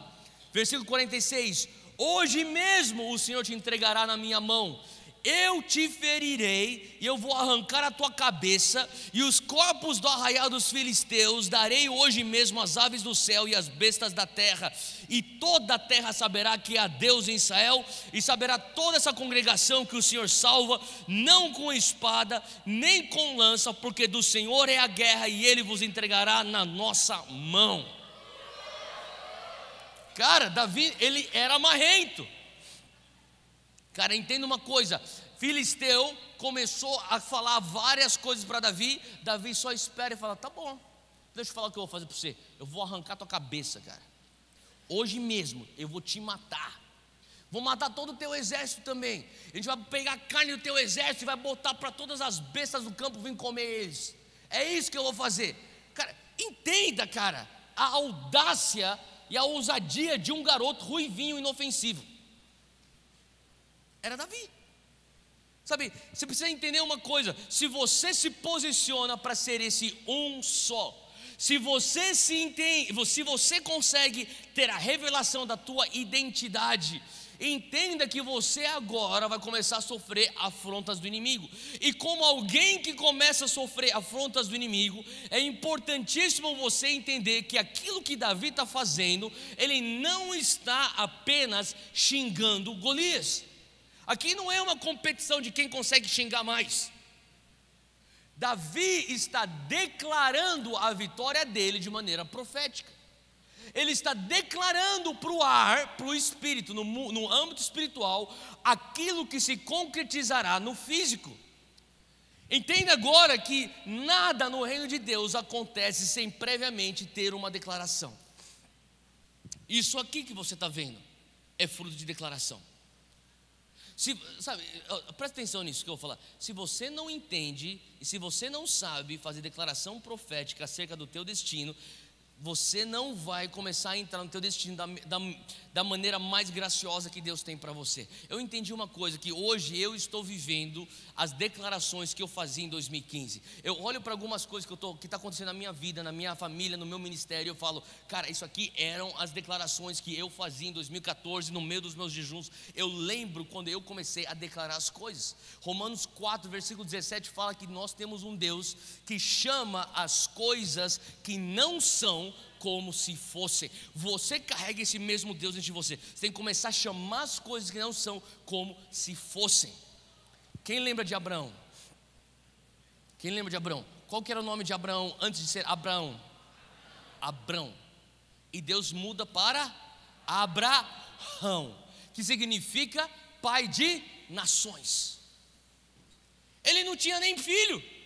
Versículo 46: hoje mesmo o Senhor te entregará na minha mão, eu te ferirei e eu vou arrancar a tua cabeça, e os corpos do arraial dos filisteus darei hoje mesmo às aves do céu e às bestas da terra, e toda a terra saberá que há Deus em Israel, e saberá toda essa congregação que o Senhor salva, não com espada nem com lança, porque do Senhor é a guerra e Ele vos entregará na nossa mão. Cara, Davi, ele era marrento. Cara, entenda uma coisa: filisteu começou a falar várias coisas para Davi. Davi só espera e fala: tá bom, deixa eu falar o que eu vou fazer para você. Eu vou arrancar tua cabeça, cara. Hoje mesmo eu vou te matar. Vou matar todo o teu exército também. A gente vai pegar a carne do teu exército e vai botar para todas as bestas do campo vir comer eles. É isso que eu vou fazer. Cara, entenda, cara, a audácia e a ousadia de um garoto ruivinho, inofensivo. Era Davi. Sabe, você precisa entender uma coisa: se você se posiciona para ser esse um só, se você consegue ter a revelação da tua identidade, entenda que você agora vai começar a sofrer afrontas do inimigo. E como alguém que começa a sofrer afrontas do inimigo, é importantíssimo você entender que aquilo que Davi está fazendo, ele não está apenas xingando Golias. Aqui não é uma competição de quem consegue xingar mais. Davi está declarando a vitória dele de maneira profética. Ele está declarando para o ar, para o espírito, no âmbito espiritual, aquilo que se concretizará no físico. Entenda agora que nada no reino de Deus acontece sem previamente ter uma declaração. Isso aqui que você está vendo é fruto de declaração. Presta atenção nisso que eu vou falar. Se você não entende e se você não sabe fazer declaração profética acerca do teu destino, você não vai começar a entrar no teu destino da maneira mais graciosa que Deus tem para você. Eu entendi uma coisa, que hoje eu estou vivendo as declarações que eu fazia em 2015. Eu olho para algumas coisas que está acontecendo na minha vida, na minha família, no meu ministério, eu falo: cara, isso aqui eram as declarações que eu fazia em 2014, no meio dos meus jejuns. Eu lembro quando eu comecei a declarar as coisas. Romanos 4, versículo 17 fala que nós temos um Deus que chama as coisas que não são como se fossem. Você carrega esse mesmo Deus dentro de você. Você tem que começar a chamar as coisas que não são como se fossem. Quem lembra de Abraão? Quem lembra de Abraão? Qual que era o nome de Abraão antes de ser Abraão? Abrão. E Deus muda para Abraão, que significa pai de nações. Ele não tinha nem filho.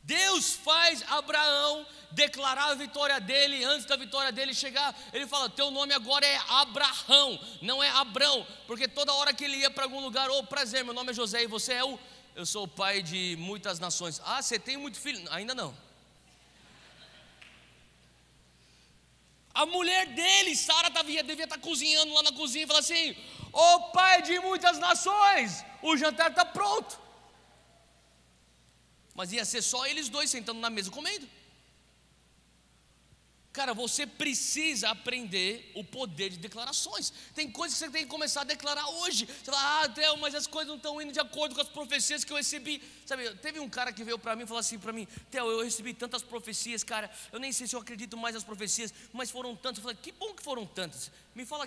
Deus faz Abraão declarar a vitória dele. Antes da vitória dele chegar, ele fala: teu nome agora é Abraão, não é Abrão. Porque toda hora que ele ia para algum lugar: ô, prazer, meu nome é José e você é eu sou o pai de muitas nações. Ah, você tem muito filho? Ainda não. A mulher dele, Sara, devia estar cozinhando lá na cozinha e fala assim: ô pai de muitas nações, o jantar está pronto. Mas ia ser só eles dois sentando na mesa comendo. Cara, você precisa aprender o poder de declarações. Tem coisas que você tem que começar a declarar hoje. Você fala: ah, Theo, mas as coisas não estão indo de acordo com as profecias que eu recebi. Sabe, teve um cara que veio para mim e falou assim para mim: Theo, eu recebi tantas profecias, cara, eu nem sei se eu acredito mais nas profecias, mas foram tantas. Eu falei: que bom que foram tantas. Me fala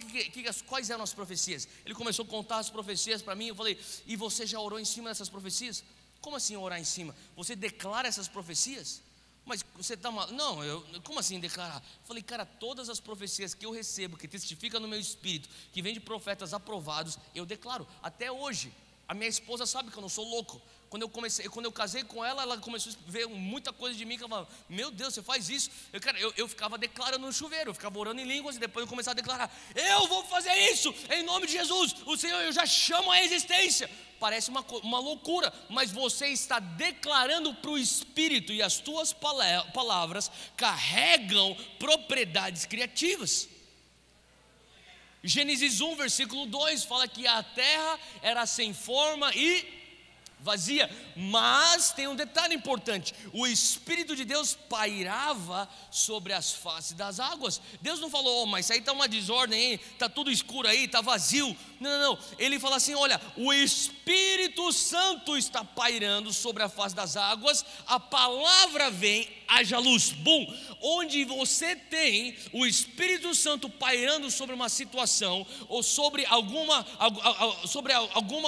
quais eram as profecias. Ele começou a contar as profecias para mim. Eu falei: e você já orou em cima dessas profecias? Como assim orar em cima? Você declara essas profecias? Mas você está mal? Não, como assim declarar? Eu falei: cara, todas as profecias que eu recebo, que testifica no meu espírito, que vem de profetas aprovados, eu declaro. Até hoje, a minha esposa sabe que eu não sou louco. Quando eu casei com ela, ela começou a ver muita coisa de mim, que ela falava: meu Deus, você faz isso? Eu ficava declarando no chuveiro, eu ficava orando em línguas, e depois eu começava a declarar: eu vou fazer isso, em nome de Jesus. O Senhor, eu já chamo a existência. Parece uma loucura, mas você está declarando para o Espírito, e as tuas palavras carregam propriedades criativas. Gênesis 1, versículo 2 fala que a terra era sem forma e vazia, mas tem um detalhe importante: o Espírito de Deus pairava sobre as faces das águas. Deus não falou, mas isso aí está uma desordem, está tudo escuro aí, está vazio. Não, ele fala assim: olha, o Espírito Santo está pairando sobre a face das águas, a palavra vem, haja luz, bum. Onde você tem o Espírito Santo pairando sobre uma situação, ou sobre alguma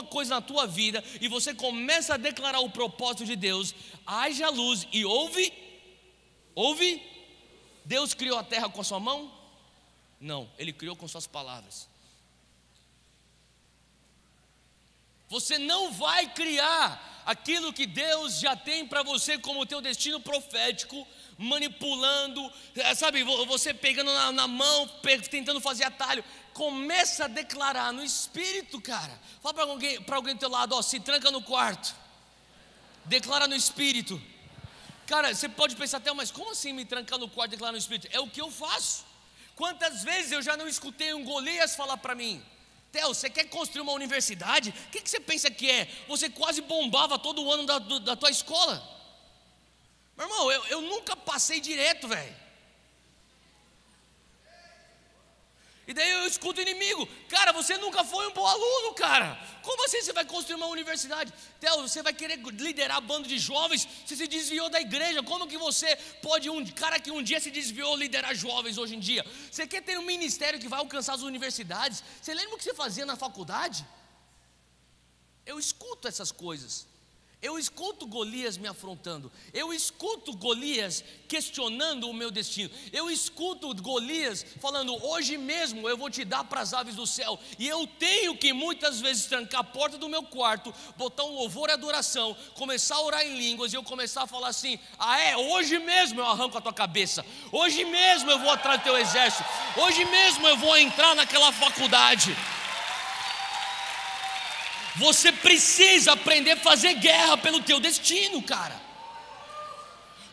coisa na tua vida, e você começa a declarar o propósito de Deus, haja luz, e ouve. Deus criou a terra com a sua mão? Não, Ele criou com suas palavras. Você não vai criar aquilo que Deus já tem para você como teu destino profético, manipulando, sabe, você pegando na mão, tentando fazer atalho. Começa a declarar no Espírito, cara. Fala para alguém do teu lado, ó, se tranca no quarto, declara no Espírito. Cara, você pode pensar até, mas como assim me trancar no quarto e declarar no Espírito? É o que eu faço. Quantas vezes eu já não escutei um Golias falar para mim: Theo, você quer construir uma universidade? O que você pensa que é? Você quase bombava todo ano da tua escola. Meu irmão, eu nunca passei direto, velho. E daí eu escuto o inimigo: cara, você nunca foi um bom aluno, cara. Como assim você vai construir uma universidade? Theo, você vai querer liderar bando de jovens? Você se desviou da igreja. Como que você pode, cara que um dia se desviou, liderar jovens hoje em dia? Você quer ter um ministério que vai alcançar as universidades? Você lembra o que você fazia na faculdade? Eu escuto essas coisas. Eu escuto Golias me afrontando. Eu escuto Golias questionando o meu destino. Eu escuto Golias falando: hoje mesmo eu vou te dar para as aves do céu. E eu tenho que muitas vezes trancar a porta do meu quarto, botar um louvor e adoração, começar a orar em línguas, e eu começar a falar assim: hoje mesmo eu arranco a tua cabeça. Hoje mesmo eu vou atrás do teu exército. Hoje mesmo eu vou entrar naquela faculdade. Você precisa aprender a fazer guerra pelo teu destino, cara.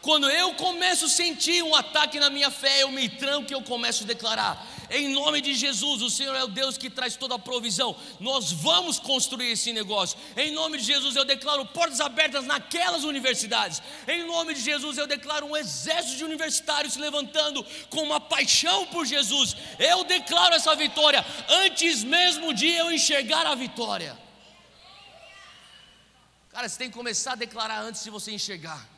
Quando eu começo a sentir um ataque na minha fé, eu me tranco e eu começo a declarar: em nome de Jesus, o Senhor é o Deus que traz toda a provisão. Nós vamos construir esse negócio. Em nome de Jesus eu declaro portas abertas naquelas universidades. Em nome de Jesus eu declaro um exército de universitários se levantando com uma paixão por Jesus. Eu declaro essa vitória antes mesmo de eu enxergar a vitória. Cara, você tem que começar a declarar antes de você enxergar.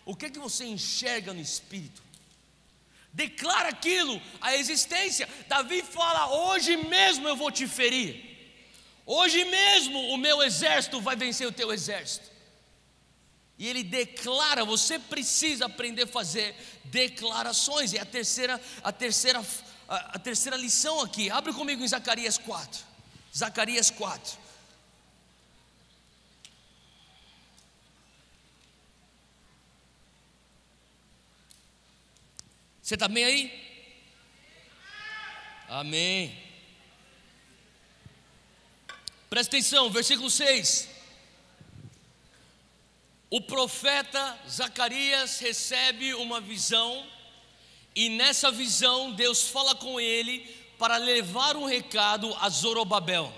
O que você enxerga no Espírito? Declara aquilo, a existência. Davi fala: hoje mesmo eu vou te ferir. Hoje mesmo o meu exército vai vencer o teu exército. E ele declara. Você precisa aprender a fazer declarações. E a terceira lição aqui. Abre comigo em Zacarias 4. Zacarias 4. Você está bem aí? Amém. Presta atenção, versículo 6. O profeta Zacarias recebe uma visão, e nessa visão Deus fala com ele para levar um recado a Zorobabel.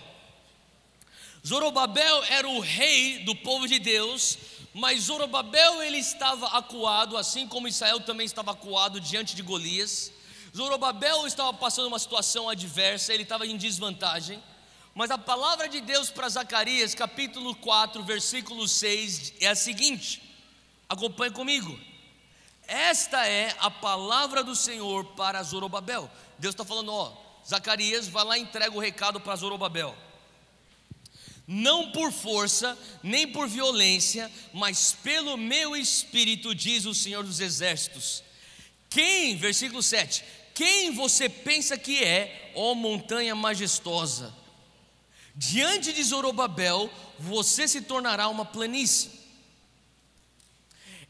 Zorobabel era o rei do povo de Deus, mas Zorobabel ele estava acuado, assim como Israel também estava acuado diante de Golias. Zorobabel estava passando uma situação adversa, ele estava em desvantagem. Mas a palavra de Deus para Zacarias, capítulo 4, versículo 6, é a seguinte: acompanhe comigo. Esta é a palavra do Senhor para Zorobabel. Deus está falando: Zacarias, vai lá e entrega o recado para Zorobabel. Não por força, nem por violência, mas pelo meu espírito, diz o Senhor dos exércitos. Versículo 7, quem você pensa que é, ó montanha majestosa? Diante de Zorobabel, você se tornará uma planície.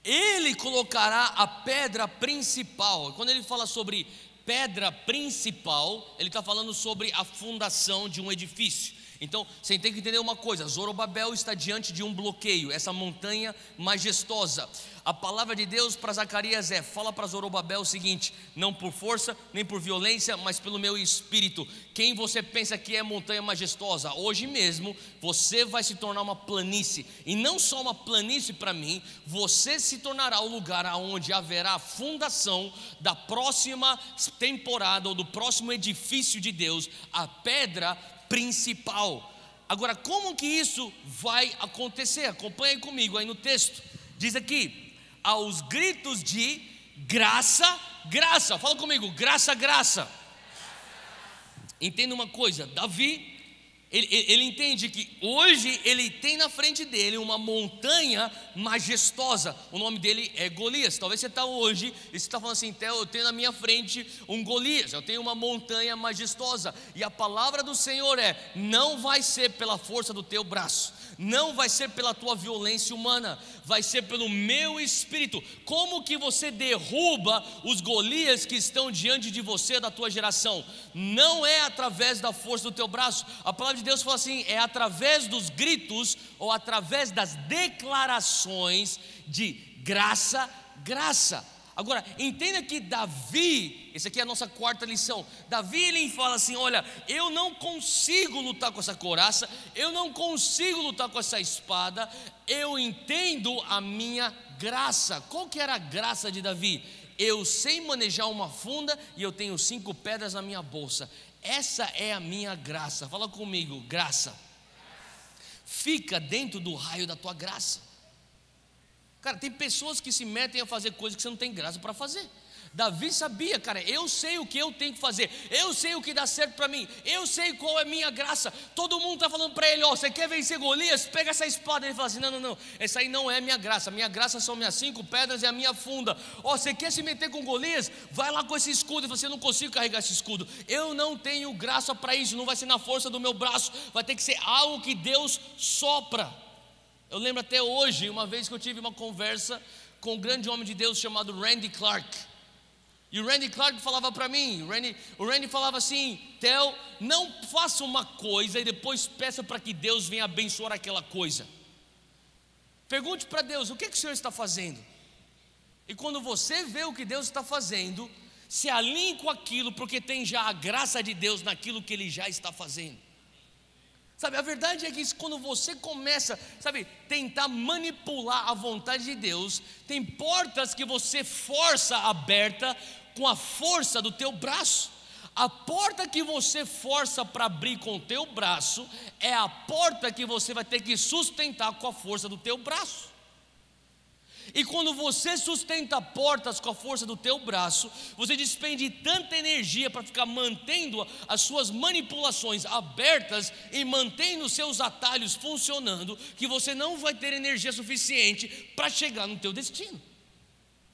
Ele colocará a pedra principal. Quando ele fala sobre pedra principal, ele está falando sobre a fundação de um edifício. Então você tem que entender uma coisa: Zorobabel está diante de um bloqueio, essa montanha majestosa. A palavra de Deus para Zacarias fala para Zorobabel o seguinte: não por força, nem por violência, mas pelo meu espírito. Quem você pensa que é montanha majestosa? Hoje mesmo você vai se tornar uma planície, e não só uma planície para mim, você se tornará o lugar onde haverá a fundação da próxima temporada, ou do próximo edifício de Deus, a pedra principal. Agora, como que isso vai acontecer? Acompanhe comigo aí no texto. Diz aqui: aos gritos de graça, graça. Fala comigo: graça, graça. Entenda uma coisa: Davi, ele entende que hoje ele tem na frente dele uma montanha majestosa. O nome dele é Golias. Talvez você está hoje e você está falando assim: eu tenho na minha frente um Golias, eu tenho uma montanha majestosa. E a palavra do Senhor não vai ser pela força do teu braço, não vai ser pela tua violência humana, vai ser pelo meu espírito. Como que você derruba os Golias que estão diante de você, da tua geração? Não é através da força do teu braço. A palavra de Deus fala assim: é através dos gritos, ou através das declarações de graça, graça. Agora, entenda que Davi, essa aqui é a nossa quarta lição. Davi, ele fala assim: olha, eu não consigo lutar com essa couraça, eu não consigo lutar com essa espada, eu entendo a minha graça. Qual que era a graça de Davi? Eu sei manejar uma funda e eu tenho 5 pedras na minha bolsa. Essa é a minha graça. Fala comigo: graça. Fica dentro do raio da tua graça. Cara, tem pessoas que se metem a fazer coisas que você não tem graça para fazer. Davi sabia: cara, eu sei o que eu tenho que fazer, eu sei o que dá certo para mim, eu sei qual é a minha graça. Todo mundo está falando para ele: você quer vencer Golias? Pega essa espada. Ele fala assim: não, essa aí não é minha graça são minhas 5 pedras e a minha funda. Você quer se meter com Golias? Vai lá com esse escudo. Ele fala assim: eu não consigo carregar esse escudo, eu não tenho graça para isso, não vai ser na força do meu braço, vai ter que ser algo que Deus sopra. Eu lembro até hoje, uma vez que eu tive uma conversa com um grande homem de Deus chamado Randy Clark. E o Randy Clark falava para mim, o Randy falava assim: Theo, não faça uma coisa e depois peça para que Deus venha abençoar aquela coisa. Pergunte para Deus: o que o Senhor está fazendo? E quando você vê o que Deus está fazendo, se alinhe com aquilo, porque tem já a graça de Deus naquilo que Ele já está fazendo. Sabe, a verdade é que quando você começa, tentar manipular a vontade de Deus, tem portas que você força aberta com a força do teu braço. A porta que você força para abrir com o teu braço é a porta que você vai ter que sustentar com a força do teu braço. E quando você sustenta portas com a força do teu braço, você despende tanta energia para ficar mantendo as suas manipulações abertas e mantendo os seus atalhos funcionando, que você não vai ter energia suficiente para chegar no teu destino.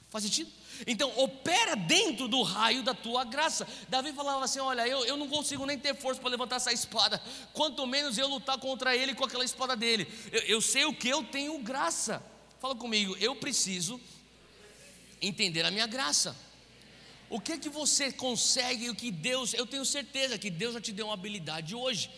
Faz sentido? Então opera dentro do raio da tua graça. Davi falava assim: olha, eu não consigo nem ter força para levantar essa espada, quanto menos eu lutar contra ele com aquela espada dele. Eu sei o que eu tenho graça. Fala comigo: eu preciso entender a minha graça. O que você consegue, o que Deus, eu tenho certeza que Deus já te deu uma habilidade hoje.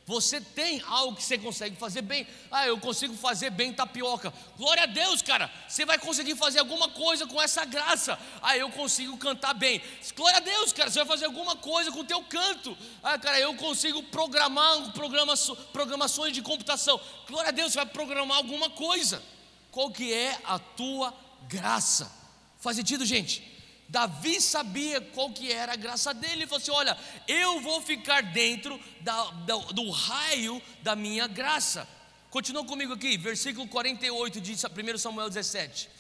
Você tem algo que você consegue fazer bem. Eu consigo fazer bem tapioca. Glória a Deus, cara. Você vai conseguir fazer alguma coisa com essa graça. Eu consigo cantar bem. Glória a Deus, cara. Você vai fazer alguma coisa com o teu canto. Cara, eu consigo programar programações de computação. Glória a Deus, você vai programar alguma coisa. Qual que é a tua graça? Faz sentido, gente? Davi sabia qual que era a graça dele. Ele falou assim: olha, eu vou ficar dentro do raio da minha graça. Continua comigo aqui, versículo 48 de 1 Samuel 17.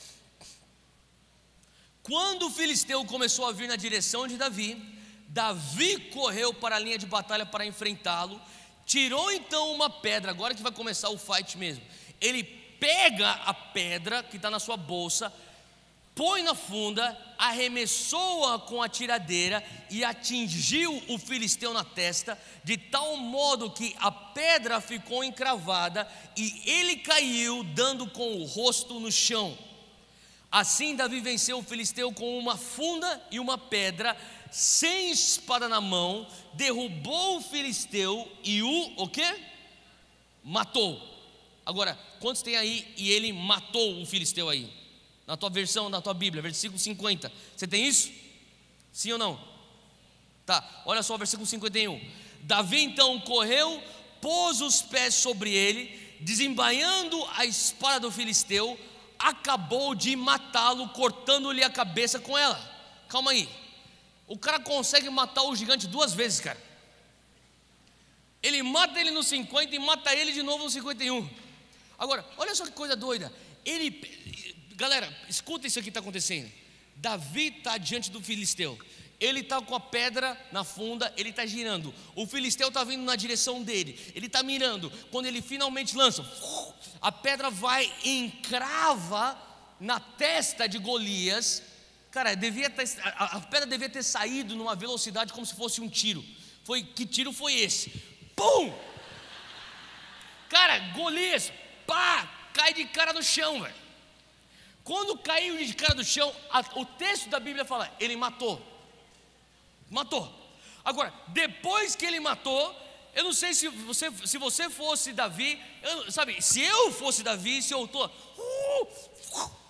Quando o filisteu começou a vir na direção de Davi, Davi correu para a linha de batalha para enfrentá-lo. Tirou então uma pedra, agora que vai começar o fight mesmo. Ele pega a pedra que está na sua bolsa, põe na funda, arremessou-a com a tiradeira e atingiu o filisteu na testa, de tal modo que a pedra ficou encravada e ele caiu, dando com o rosto no chão. Assim Davi venceu o filisteu com uma funda e uma pedra, sem espada na mão, derrubou o filisteu e o quê? matou. Agora, quantos tem aí e ele matou o filisteu aí? Na tua versão, na tua Bíblia, versículo 50. Você tem isso? Sim ou não? Tá, olha só o versículo 51. Davi então correu, pôs os pés sobre ele, desembainhando a espada do filisteu, acabou de matá-lo, cortando-lhe a cabeça com ela. Calma aí, o cara consegue matar o gigante 2 vezes, cara. Ele mata ele no 50 e mata ele de novo no 51. Agora, olha só que coisa doida. Galera, escuta isso aqui que está acontecendo. Davi está diante do filisteu. Ele está com a pedra na funda, ele está girando. O filisteu está vindo na direção dele. Ele está mirando. Quando ele finalmente lança, a pedra vai e encrava na testa de Golias. Cara, a pedra devia ter saído numa velocidade como se fosse um tiro. Que tiro foi esse? Pum! Cara, Golias, pá, cai de cara no chão, velho. Quando caiu de cara no chão, o texto da Bíblia fala, ele matou. Agora, depois que ele matou, eu não sei se você fosse Davi, se eu fosse Davi, se eu tô,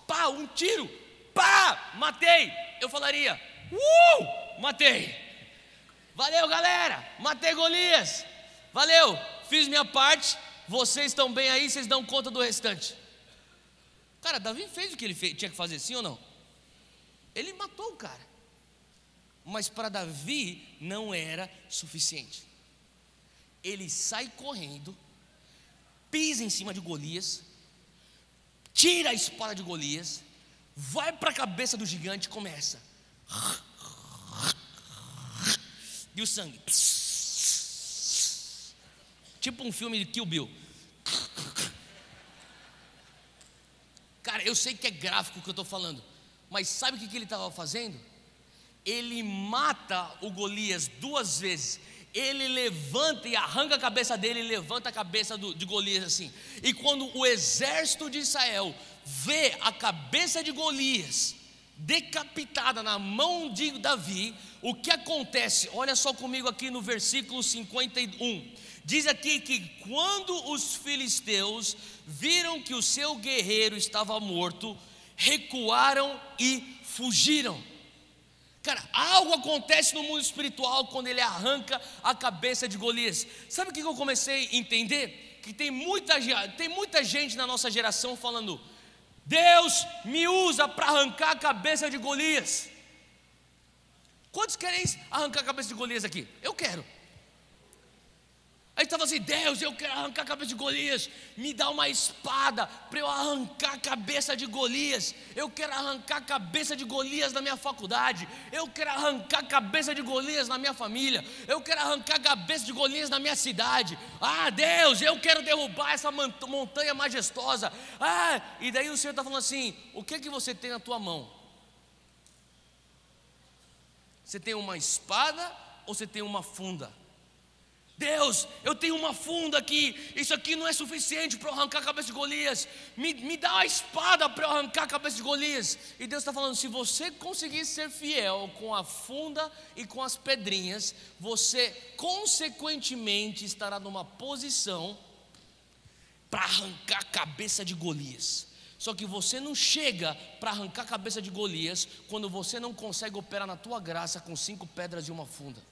pá, um tiro, pá, matei, eu falaria, matei, valeu galera, matei Golias, valeu, fiz minha parte, vocês estão bem aí, vocês dão conta do restante. Cara, Davi fez o que ele tinha que fazer, sim ou não? Ele matou o cara. Mas para Davi não era suficiente. Ele sai correndo, pisa em cima de Golias, tira a espada de Golias, vai para a cabeça do gigante e começa. E o sangue. Tipo um filme de Kill Bill. Cara, eu sei que é gráfico o que eu estou falando, mas sabe o que ele estava fazendo? Ele mata o Golias 2 vezes. Ele levanta e arranca a cabeça dele, e levanta a cabeça de Golias assim. E quando o exército de Israel vê a cabeça de Golias decapitada na mão de Davi, o que acontece? Olha só comigo aqui no versículo 51. Diz aqui que quando os filisteus viram que o seu guerreiro estava morto, recuaram e fugiram. Cara, algo acontece no mundo espiritual quando ele arranca a cabeça de Golias. Sabe o que eu comecei a entender? Que tem muita gente na nossa geração falando: Deus me usa para arrancar a cabeça de Golias. Quantos querem arrancar a cabeça de Golias aqui? Eu quero. Aí estava assim: Deus, eu quero arrancar a cabeça de Golias, me dá uma espada para eu arrancar a cabeça de Golias. Eu quero arrancar a cabeça de Golias na minha faculdade. Eu quero arrancar a cabeça de Golias na minha família. Eu quero arrancar a cabeça de Golias na minha cidade. Ah, Deus, eu quero derrubar essa montanha majestosa. E daí o Senhor está falando assim: o que você tem na tua mão? Você tem uma espada ou você tem uma funda? Deus, eu tenho uma funda aqui, isso aqui não é suficiente para eu arrancar a cabeça de Golias, me dá uma espada para eu arrancar a cabeça de Golias. E Deus está falando: se você conseguir ser fiel com a funda e com as pedrinhas, você consequentemente estará numa posição para arrancar a cabeça de Golias. Só que você não chega para arrancar a cabeça de Golias quando você não consegue operar na tua graça com 5 pedras e uma funda.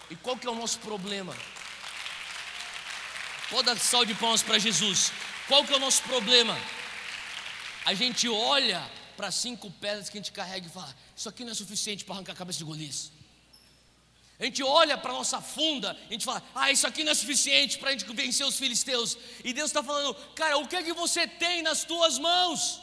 E qual que é o nosso problema? Pode dar salve de palmas para Jesus. Qual que é o nosso problema? A gente olha para 5 pedras que a gente carrega e fala: isso aqui não é suficiente para arrancar a cabeça de Golias. A gente olha para a nossa funda e a gente fala: isso aqui não é suficiente para a gente vencer os filisteus. E Deus está falando: cara, o que é que você tem nas tuas mãos?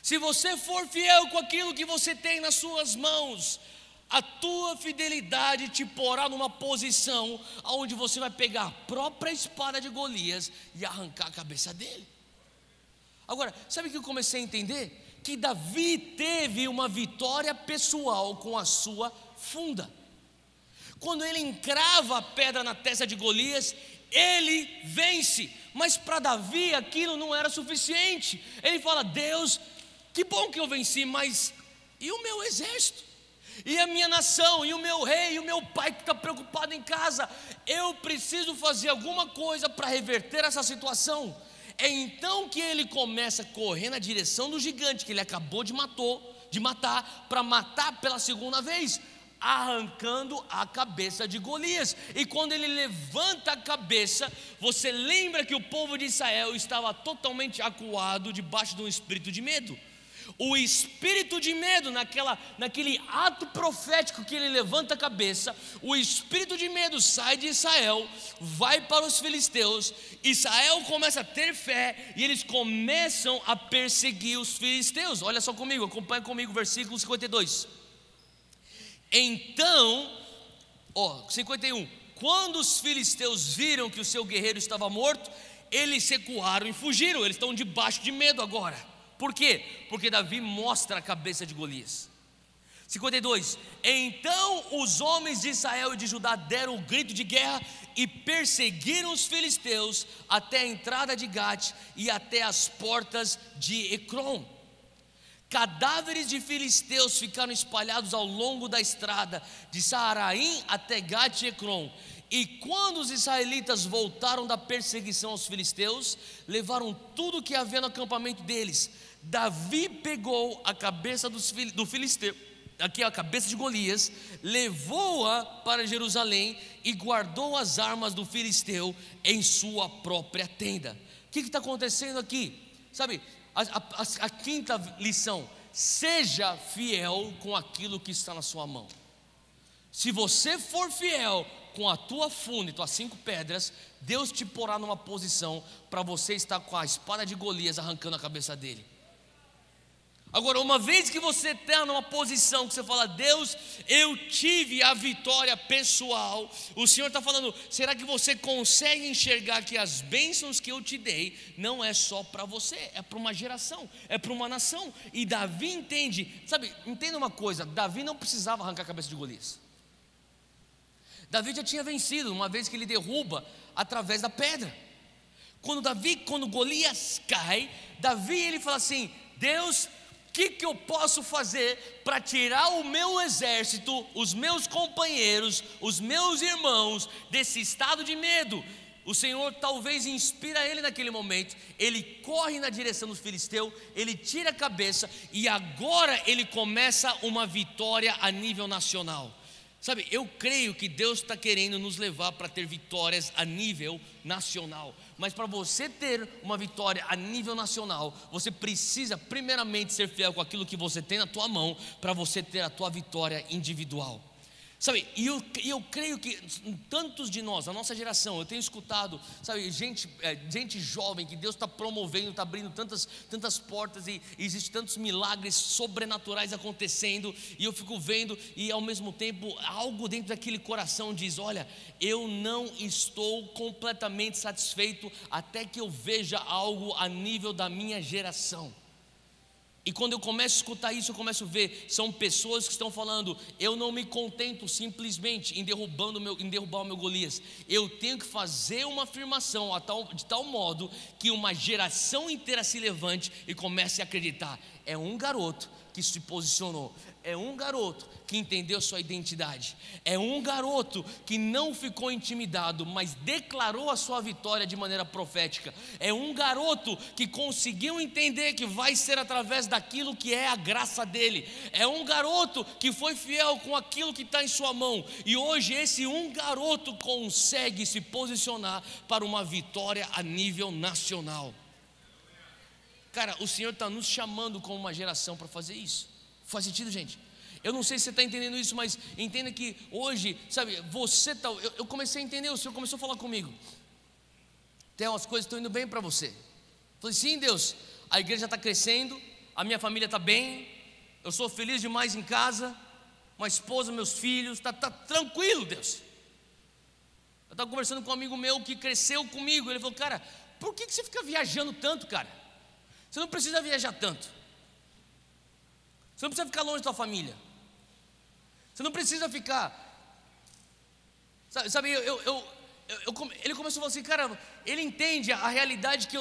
Se você for fiel com aquilo que você tem nas suas mãos, a tua fidelidade te porá numa posição onde você vai pegar a própria espada de Golias e arrancar a cabeça dele. Agora, sabe o que eu comecei a entender? Que Davi teve uma vitória pessoal com a sua funda. Quando ele encrava a pedra na testa de Golias, ele vence. Mas para Davi aquilo não era suficiente. Ele fala: Deus, que bom que eu venci, mas e o meu exército? E a minha nação, e o meu rei, e o meu pai que está preocupado em casa. Eu preciso fazer alguma coisa para reverter essa situação. É então que ele começa a correr na direção do gigante que ele acabou de matar, para matar pela segunda vez, arrancando a cabeça de Golias. E quando ele levanta a cabeça, você lembra que o povo de Israel estava totalmente acuado debaixo de um espírito de medo. O espírito de medo, naquele ato profético que ele levanta a cabeça, o espírito de medo sai de Israel, vai para os filisteus. Israel começa a ter fé e eles começam a perseguir os filisteus. Olha só comigo, acompanha comigo o versículo 52. Então, 51. Quando os filisteus viram que o seu guerreiro estava morto, eles recuaram e fugiram. Eles estão debaixo de medo agora. Por quê? Porque Davi mostra a cabeça de Golias. 52. Então os homens de Israel e de Judá deram o grito de guerra e perseguiram os filisteus até a entrada de Gate e até as portas de Ecrom. Cadáveres de filisteus ficaram espalhados ao longo da estrada de Saaraim até Gate e Ecrom. E quando os israelitas voltaram da perseguição aos filisteus, levaram tudo que havia no acampamento deles. Davi pegou a cabeça do filisteu, aqui a cabeça de Golias, levou-a para Jerusalém e guardou as armas do filisteu em sua própria tenda. O que está acontecendo aqui? Sabe, a quinta lição: seja fiel com aquilo que está na sua mão. Se você for fiel com a tua funda e tuas 5 pedras, Deus te porá numa posição para você estar com a espada de Golias arrancando a cabeça dele. Agora, uma vez que você está numa posição que você fala: Deus, eu tive a vitória pessoal, o Senhor está falando: será que você consegue enxergar que as bênçãos que eu te dei não é só para você, é para uma geração, é para uma nação? E Davi entende, sabe, entenda uma coisa: Davi não precisava arrancar a cabeça de Golias. Davi já tinha vencido, uma vez que ele derruba através da pedra. Quando Golias cai, Davi ele fala assim: Deus, o que eu posso fazer para tirar o meu exército, os meus companheiros, os meus irmãos desse estado de medo? O Senhor talvez inspira ele naquele momento. Ele corre na direção do filisteu, ele tira a cabeça e agora ele começa uma vitória a nível nacional. Sabe, eu creio que Deus está querendo nos levar para ter vitórias a nível nacional. Mas para você ter uma vitória a nível nacional, você precisa primeiramente ser fiel com aquilo que você tem na tua mão, para você ter a tua vitória individual. Sabe, e eu creio que tantos de nós, a nossa geração, eu tenho escutado, sabe, gente jovem que Deus está promovendo, está abrindo tantas portas e existe tantos milagres sobrenaturais acontecendo, e eu fico vendo, e ao mesmo tempo algo dentro daquele coração diz: olha, eu não estou completamente satisfeito até que eu veja algo a nível da minha geração. E quando eu começo a escutar isso, eu começo a ver, são pessoas que estão falando: eu não me contento simplesmente em derrubar o meu Golias, eu tenho que fazer uma afirmação de tal modo que uma geração inteira se levante e comece a acreditar: é um garoto que se posicionou, é um garoto que entendeu sua identidade, é um garoto que não ficou intimidado, mas declarou a sua vitória de maneira profética, é um garoto que conseguiu entender que vai ser através daquilo que é a graça dele, é um garoto que foi fiel com aquilo que está em sua mão, e hoje esse um garoto consegue se posicionar para uma vitória a nível nacional. Cara, o Senhor está nos chamando como uma geração para fazer isso. Faz sentido, gente? Eu não sei se você está entendendo isso, mas entenda que hoje, sabe, eu comecei a entender, o Senhor começou a falar comigo: tem umas coisas que estão indo bem para você. Falei: sim, Deus, a igreja está crescendo, a minha família está bem, eu sou feliz demais em casa, uma esposa, meus filhos, está tranquilo, Deus. Eu estava conversando com um amigo meu que cresceu comigo, ele falou: cara, por que você fica viajando tanto, cara? Você não precisa viajar tanto. Você não precisa ficar longe da sua família. Você não precisa ficar. Sabe, ele começou a falar assim, cara, ele entende a realidade que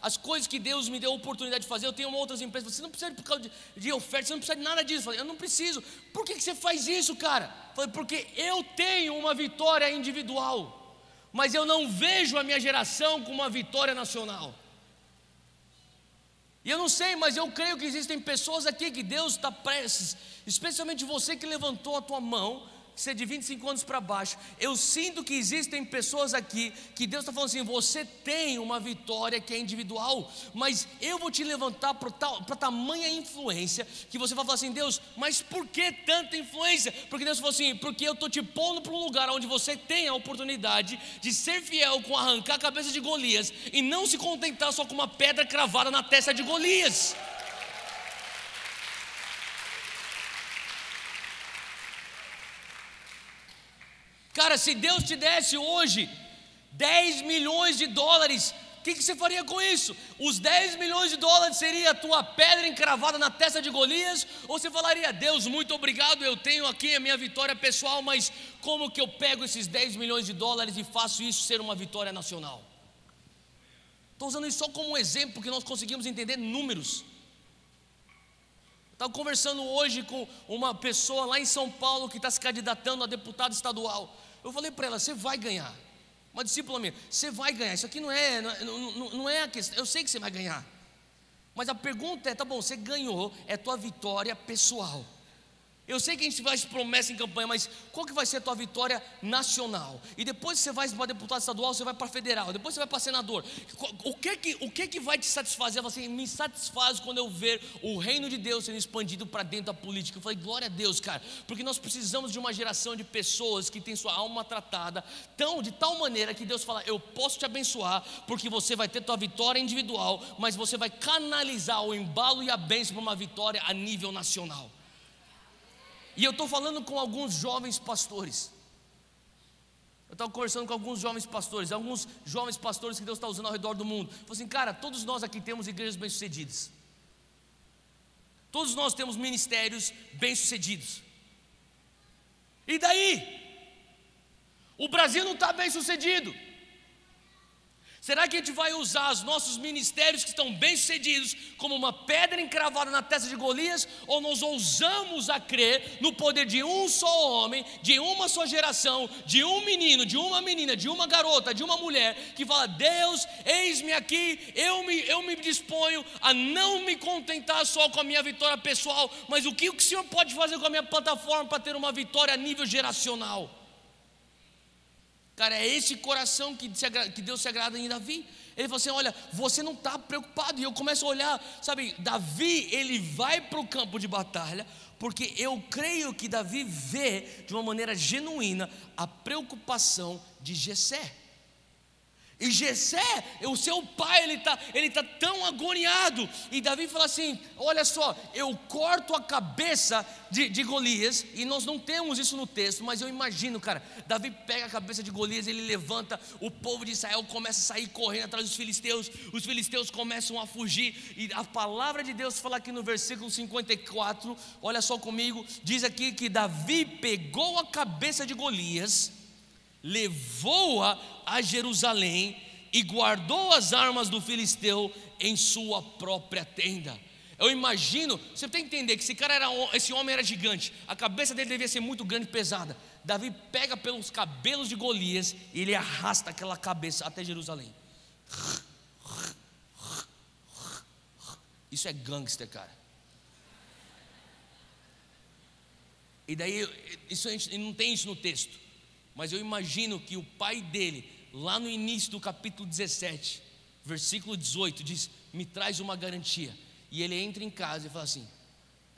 as coisas que Deus me deu a oportunidade de fazer. Eu tenho outras empresas. Você não precisa por causa de oferta, você não precisa de nada disso. Eu falei, eu não preciso. Por que você faz isso, cara? Eu falei, porque eu tenho uma vitória individual, mas eu não vejo a minha geração como uma vitória nacional. E eu não sei, mas eu creio que existem pessoas aqui que Deus está prestes, especialmente você que levantou a tua mão, você é de 25 anos para baixo. Eu sinto que existem pessoas aqui que Deus está falando assim, você tem uma vitória que é individual, mas eu vou te levantar para tamanha influência, que você vai falar assim, Deus, mas por que tanta influência? Porque Deus falou assim, porque eu estou te pondo para um lugar onde você tem a oportunidade de ser fiel com arrancar a cabeça de Golias, e não se contentar só com uma pedra cravada na testa de Golias. Cara, se Deus te desse hoje 10 milhões de dólares, o que você faria com isso? Os 10 milhões de dólares seria a tua pedra encravada na testa de Golias? Ou você falaria, Deus, muito obrigado, eu tenho aqui a minha vitória pessoal, mas como que eu pego esses 10 milhões de dólares e faço isso ser uma vitória nacional? Estou usando isso só como um exemplo, porque nós conseguimos entender números. Estava conversando hoje com uma pessoa lá em São Paulo que está se candidatando a deputado estadual. Eu falei para ela, você vai ganhar. Uma discípula minha, você vai ganhar. Isso aqui não é a questão, eu sei que você vai ganhar. Mas a pergunta é, tá bom, você ganhou, é tua vitória pessoal. Eu sei que a gente faz promessa em campanha, mas qual que vai ser a tua vitória nacional? E depois que você vai para deputado estadual, você vai para federal, depois você vai para senador. O que vai te satisfazer? Assim, me satisfaz quando eu ver o reino de Deus sendo expandido para dentro da política. Eu falei, glória a Deus, cara, porque nós precisamos de uma geração de pessoas que tem sua alma tratada de tal maneira que Deus fala, eu posso te abençoar, porque você vai ter tua vitória individual, mas você vai canalizar o embalo e a bênção para uma vitória a nível nacional. E eu estou falando com alguns jovens pastores. Eu estava conversando com alguns jovens pastores que Deus está usando ao redor do mundo. Falei assim, cara, todos nós aqui temos igrejas bem-sucedidas. Todos nós temos ministérios bem-sucedidos. E daí? O Brasil não está bem-sucedido. Será que a gente vai usar os nossos ministérios que estão bem-sucedidos como uma pedra encravada na testa de Golias? Ou nós ousamos a crer no poder de um só homem, de uma só geração, de um menino, de uma menina, de uma garota, de uma mulher, que fala, Deus, eis-me aqui, eu me disponho a não me contentar só com a minha vitória pessoal, mas o que o Senhor pode fazer com a minha plataforma para ter uma vitória a nível geracional? Cara, é esse coração que Deus se agrada em Davi. Ele falou assim, olha, você não está preocupado. E eu começo a olhar, sabe, Davi, ele vai para o campo de batalha, porque eu creio que Davi vê de uma maneira genuína a preocupação de Jessé. E Jessé, o seu pai, ele tá tão agoniado. E Davi fala assim, olha só, eu corto a cabeça de Golias. E nós não temos isso no texto, mas eu imagino, cara, Davi pega a cabeça de Golias, ele levanta, o povo de Israel começa a sair correndo atrás dos filisteus. Os filisteus começam a fugir. E a palavra de Deus fala aqui no versículo 54, olha só comigo, diz aqui que Davi pegou a cabeça de Golias, levou-a a Jerusalém e guardou as armas do filisteu em sua própria tenda. Eu imagino, você tem que entender que esse homem era gigante, a cabeça dele devia ser muito grande e pesada. Davi pega pelos cabelos de Golias e ele arrasta aquela cabeça até Jerusalém. Isso é gangster, cara. E daí, a gente não tem isso no texto, mas eu imagino que o pai dele, lá no início do capítulo 17, versículo 18, diz, me traz uma garantia. E ele entra em casa e fala assim,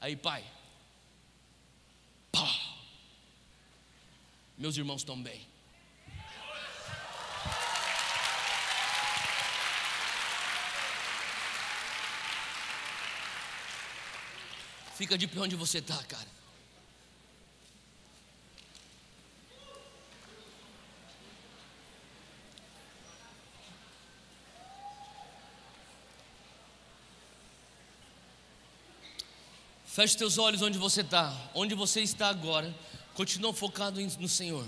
aí pai, pá, meus irmãos estão bem. Fica de pé onde você está, cara. Feche teus olhos onde você está. Onde você está agora, continua focado no Senhor.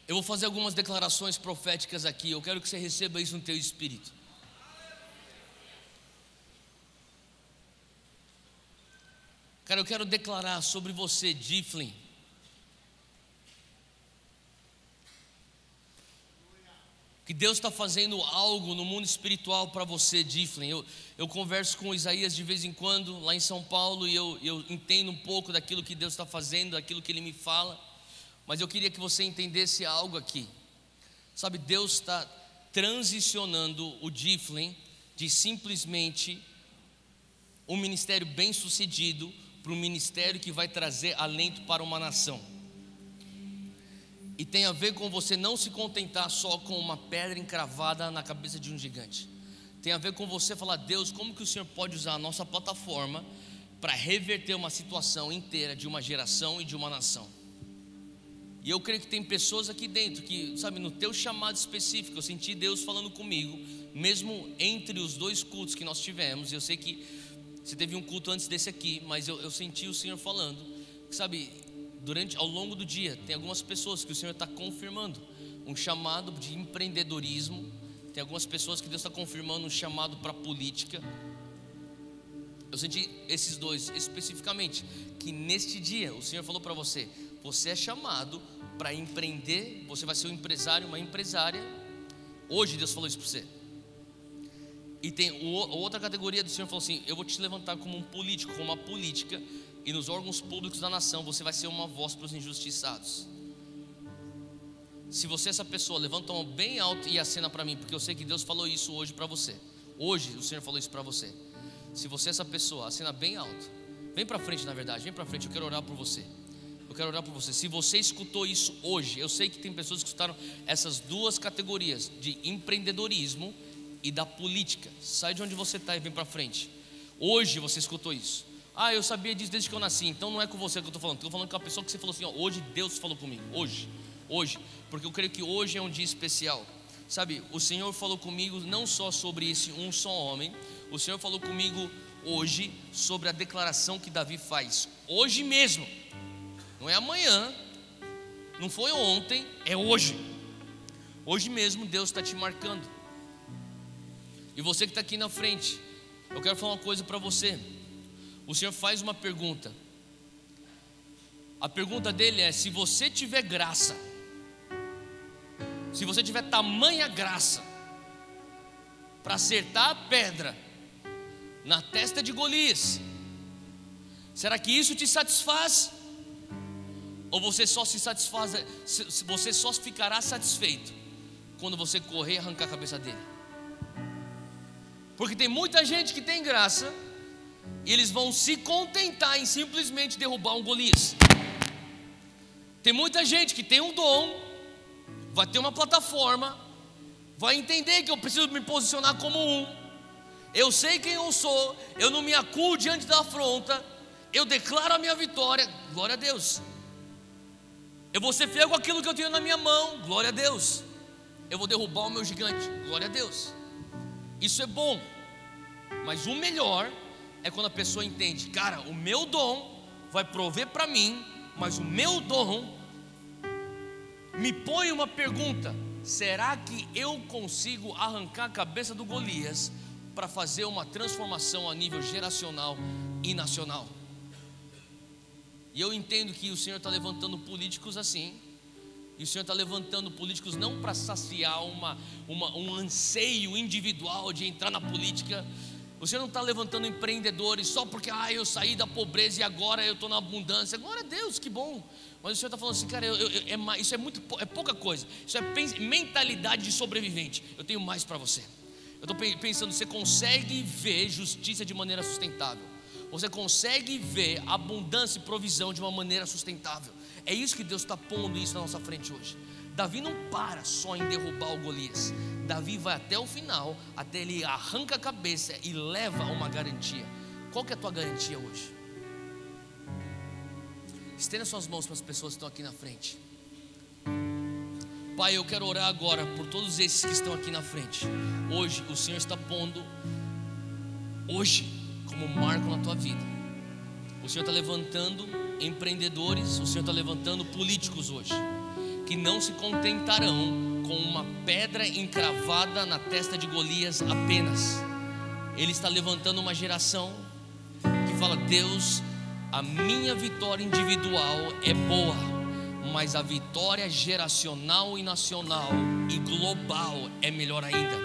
Eu vou fazer algumas declarações proféticas aqui. Eu quero que você receba isso no teu espírito. Cara, eu quero declarar sobre você, Diflin, que Deus está fazendo algo no mundo espiritual para você, Diflin. Eu converso com o Isaías de vez em quando, lá em São Paulo, e eu entendo um pouco daquilo que Deus está fazendo, daquilo que Ele me fala. Mas eu queria que você entendesse algo aqui. Sabe, Deus está transicionando o Diflin de simplesmente um ministério bem sucedido para um ministério que vai trazer alento para uma nação. E tem a ver com você não se contentar só com uma pedra encravada na cabeça de um gigante. Tem a ver com você falar: Deus, como que o Senhor pode usar a nossa plataforma para reverter uma situação inteira de uma geração e de uma nação? E eu creio que tem pessoas aqui dentro que, sabe, no teu chamado específico, eu senti Deus falando comigo, mesmo entre os dois cultos que nós tivemos. Eu sei que você teve um culto antes desse aqui, mas eu senti o Senhor falando, que, sabe, ao longo do dia, tem algumas pessoas que o Senhor está confirmando um chamado de empreendedorismo. Tem algumas pessoas que Deus está confirmando um chamado para política. Eu senti esses dois especificamente, que neste dia o Senhor falou para você: você é chamado para empreender, você vai ser um empresário, uma empresária. Hoje Deus falou isso para você. E tem outra categoria do Senhor falou assim: eu vou te levantar como um político, como uma política, e nos órgãos públicos da nação você vai ser uma voz para os injustiçados. Se você é essa pessoa, levanta a mão bem alto e acena para mim, porque eu sei que Deus falou isso hoje para você. Hoje o Senhor falou isso para você. Se você é essa pessoa, acena bem alto. Vem para frente, na verdade, vem para frente, eu quero orar por você. Eu quero orar por você. Se você escutou isso hoje, eu sei que tem pessoas que escutaram essas duas categorias de empreendedorismo e da política. Sai de onde você está e vem para frente. Hoje você escutou isso. Ah, eu sabia disso desde que eu nasci. Então não é com você que eu estou falando. Estou falando com a pessoa que você falou assim: ó, hoje Deus falou comigo. Hoje, porque eu creio que hoje é um dia especial. Sabe, o Senhor falou comigo não só sobre esse um só homem. O Senhor falou comigo hoje sobre a declaração que Davi faz. Hoje mesmo. Não é amanhã, não foi ontem, é hoje. Hoje mesmo Deus está te marcando. E você que está aqui na frente, eu quero falar uma coisa para você. O Senhor faz uma pergunta. A pergunta dele é: se você tiver graça, se você tiver tamanha graça para acertar a pedra na testa de Golias, será que isso te satisfaz? Ou você só se satisfaz, você só ficará satisfeito quando você correr e arrancar a cabeça dele? Porque tem muita gente que tem graça e eles vão se contentar em simplesmente derrubar um Golias. Tem muita gente que tem um dom, vai ter uma plataforma, vai entender que eu preciso me posicionar como um. Eu sei quem eu sou, eu não me acuo diante da afronta, eu declaro a minha vitória, glória a Deus. Eu vou ser fiel com aquilo que eu tenho na minha mão, glória a Deus. Eu vou derrubar o meu gigante, glória a Deus. Isso é bom, mas o melhor é quando a pessoa entende: cara, o meu dom vai prover para mim, mas o meu dom me põe uma pergunta: será que eu consigo arrancar a cabeça do Golias para fazer uma transformação a nível geracional e nacional? E eu entendo que o Senhor está levantando políticos assim. E o Senhor está levantando políticos não para saciar um anseio individual de entrar na política. O Senhor não está levantando empreendedores só porque eu saí da pobreza e agora eu estou na abundância. Glória a Deus, que bom. Mas o Senhor está falando assim: cara, isso é pouca coisa. Isso é mentalidade de sobrevivente. Eu tenho mais para você. Eu estou pensando: você consegue ver justiça de maneira sustentável? Você consegue ver abundância e provisão de uma maneira sustentável? É isso que Deus está pondo isso na nossa frente hoje. Davi não para só em derrubar o Golias. Davi vai até o final, até ele arranca a cabeça e leva uma garantia. Qual que é a tua garantia hoje? Estenda suas mãos para as pessoas que estão aqui na frente. Pai, eu quero orar agora por todos esses que estão aqui na frente. Hoje o Senhor está pondo como marco na tua vida. O Senhor está levantando empreendedores, o Senhor está levantando políticos hoje, que não se contentarão com uma pedra encravada na testa de Golias apenas. Ele está levantando uma geração que fala: Deus, a minha vitória individual é boa, mas a vitória geracional e nacional e global é melhor ainda.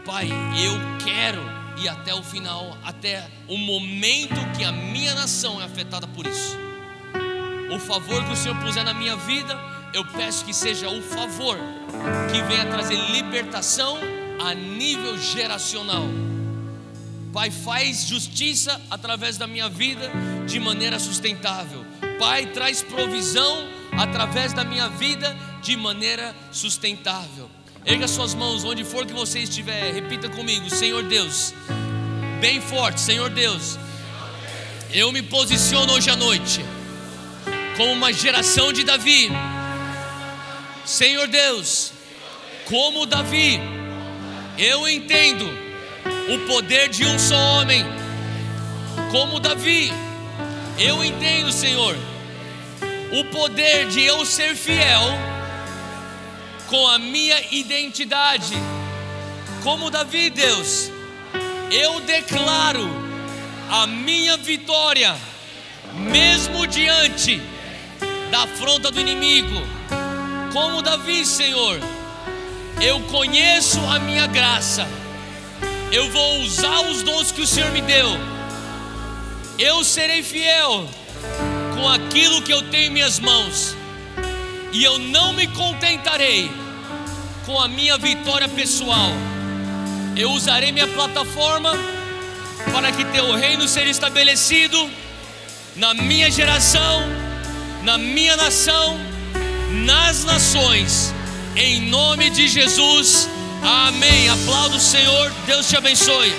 Pai, eu quero ir até o final, até o momento que a minha nação é afetada por isso. O favor que o Senhor puser na minha vida, eu peço que seja o favor que venha trazer libertação a nível geracional. Pai, faz justiça através da minha vida de maneira sustentável. Pai, traz provisão através da minha vida de maneira sustentável. Erga suas mãos onde for que você estiver. Repita comigo: Senhor Deus, bem forte. Senhor Deus, eu me posiciono hoje à noite como uma geração de Davi. Senhor Deus, como Davi, eu entendo o poder de um só homem. Como Davi, eu entendo, Senhor, o poder de eu ser fiel com a minha identidade. Como Davi, Deus, eu declaro a minha vitória, mesmo diante da afronta do inimigo. Como Davi, Senhor, eu conheço a minha graça. Eu vou usar os dons que o Senhor me deu. Eu serei fiel com aquilo que eu tenho em minhas mãos, e eu não me contentarei com a minha vitória pessoal. Eu usarei minha plataforma para que teu reino seja estabelecido na minha geração, na minha nação, nas nações, em nome de Jesus, amém. Aplauda o Senhor, Deus te abençoe.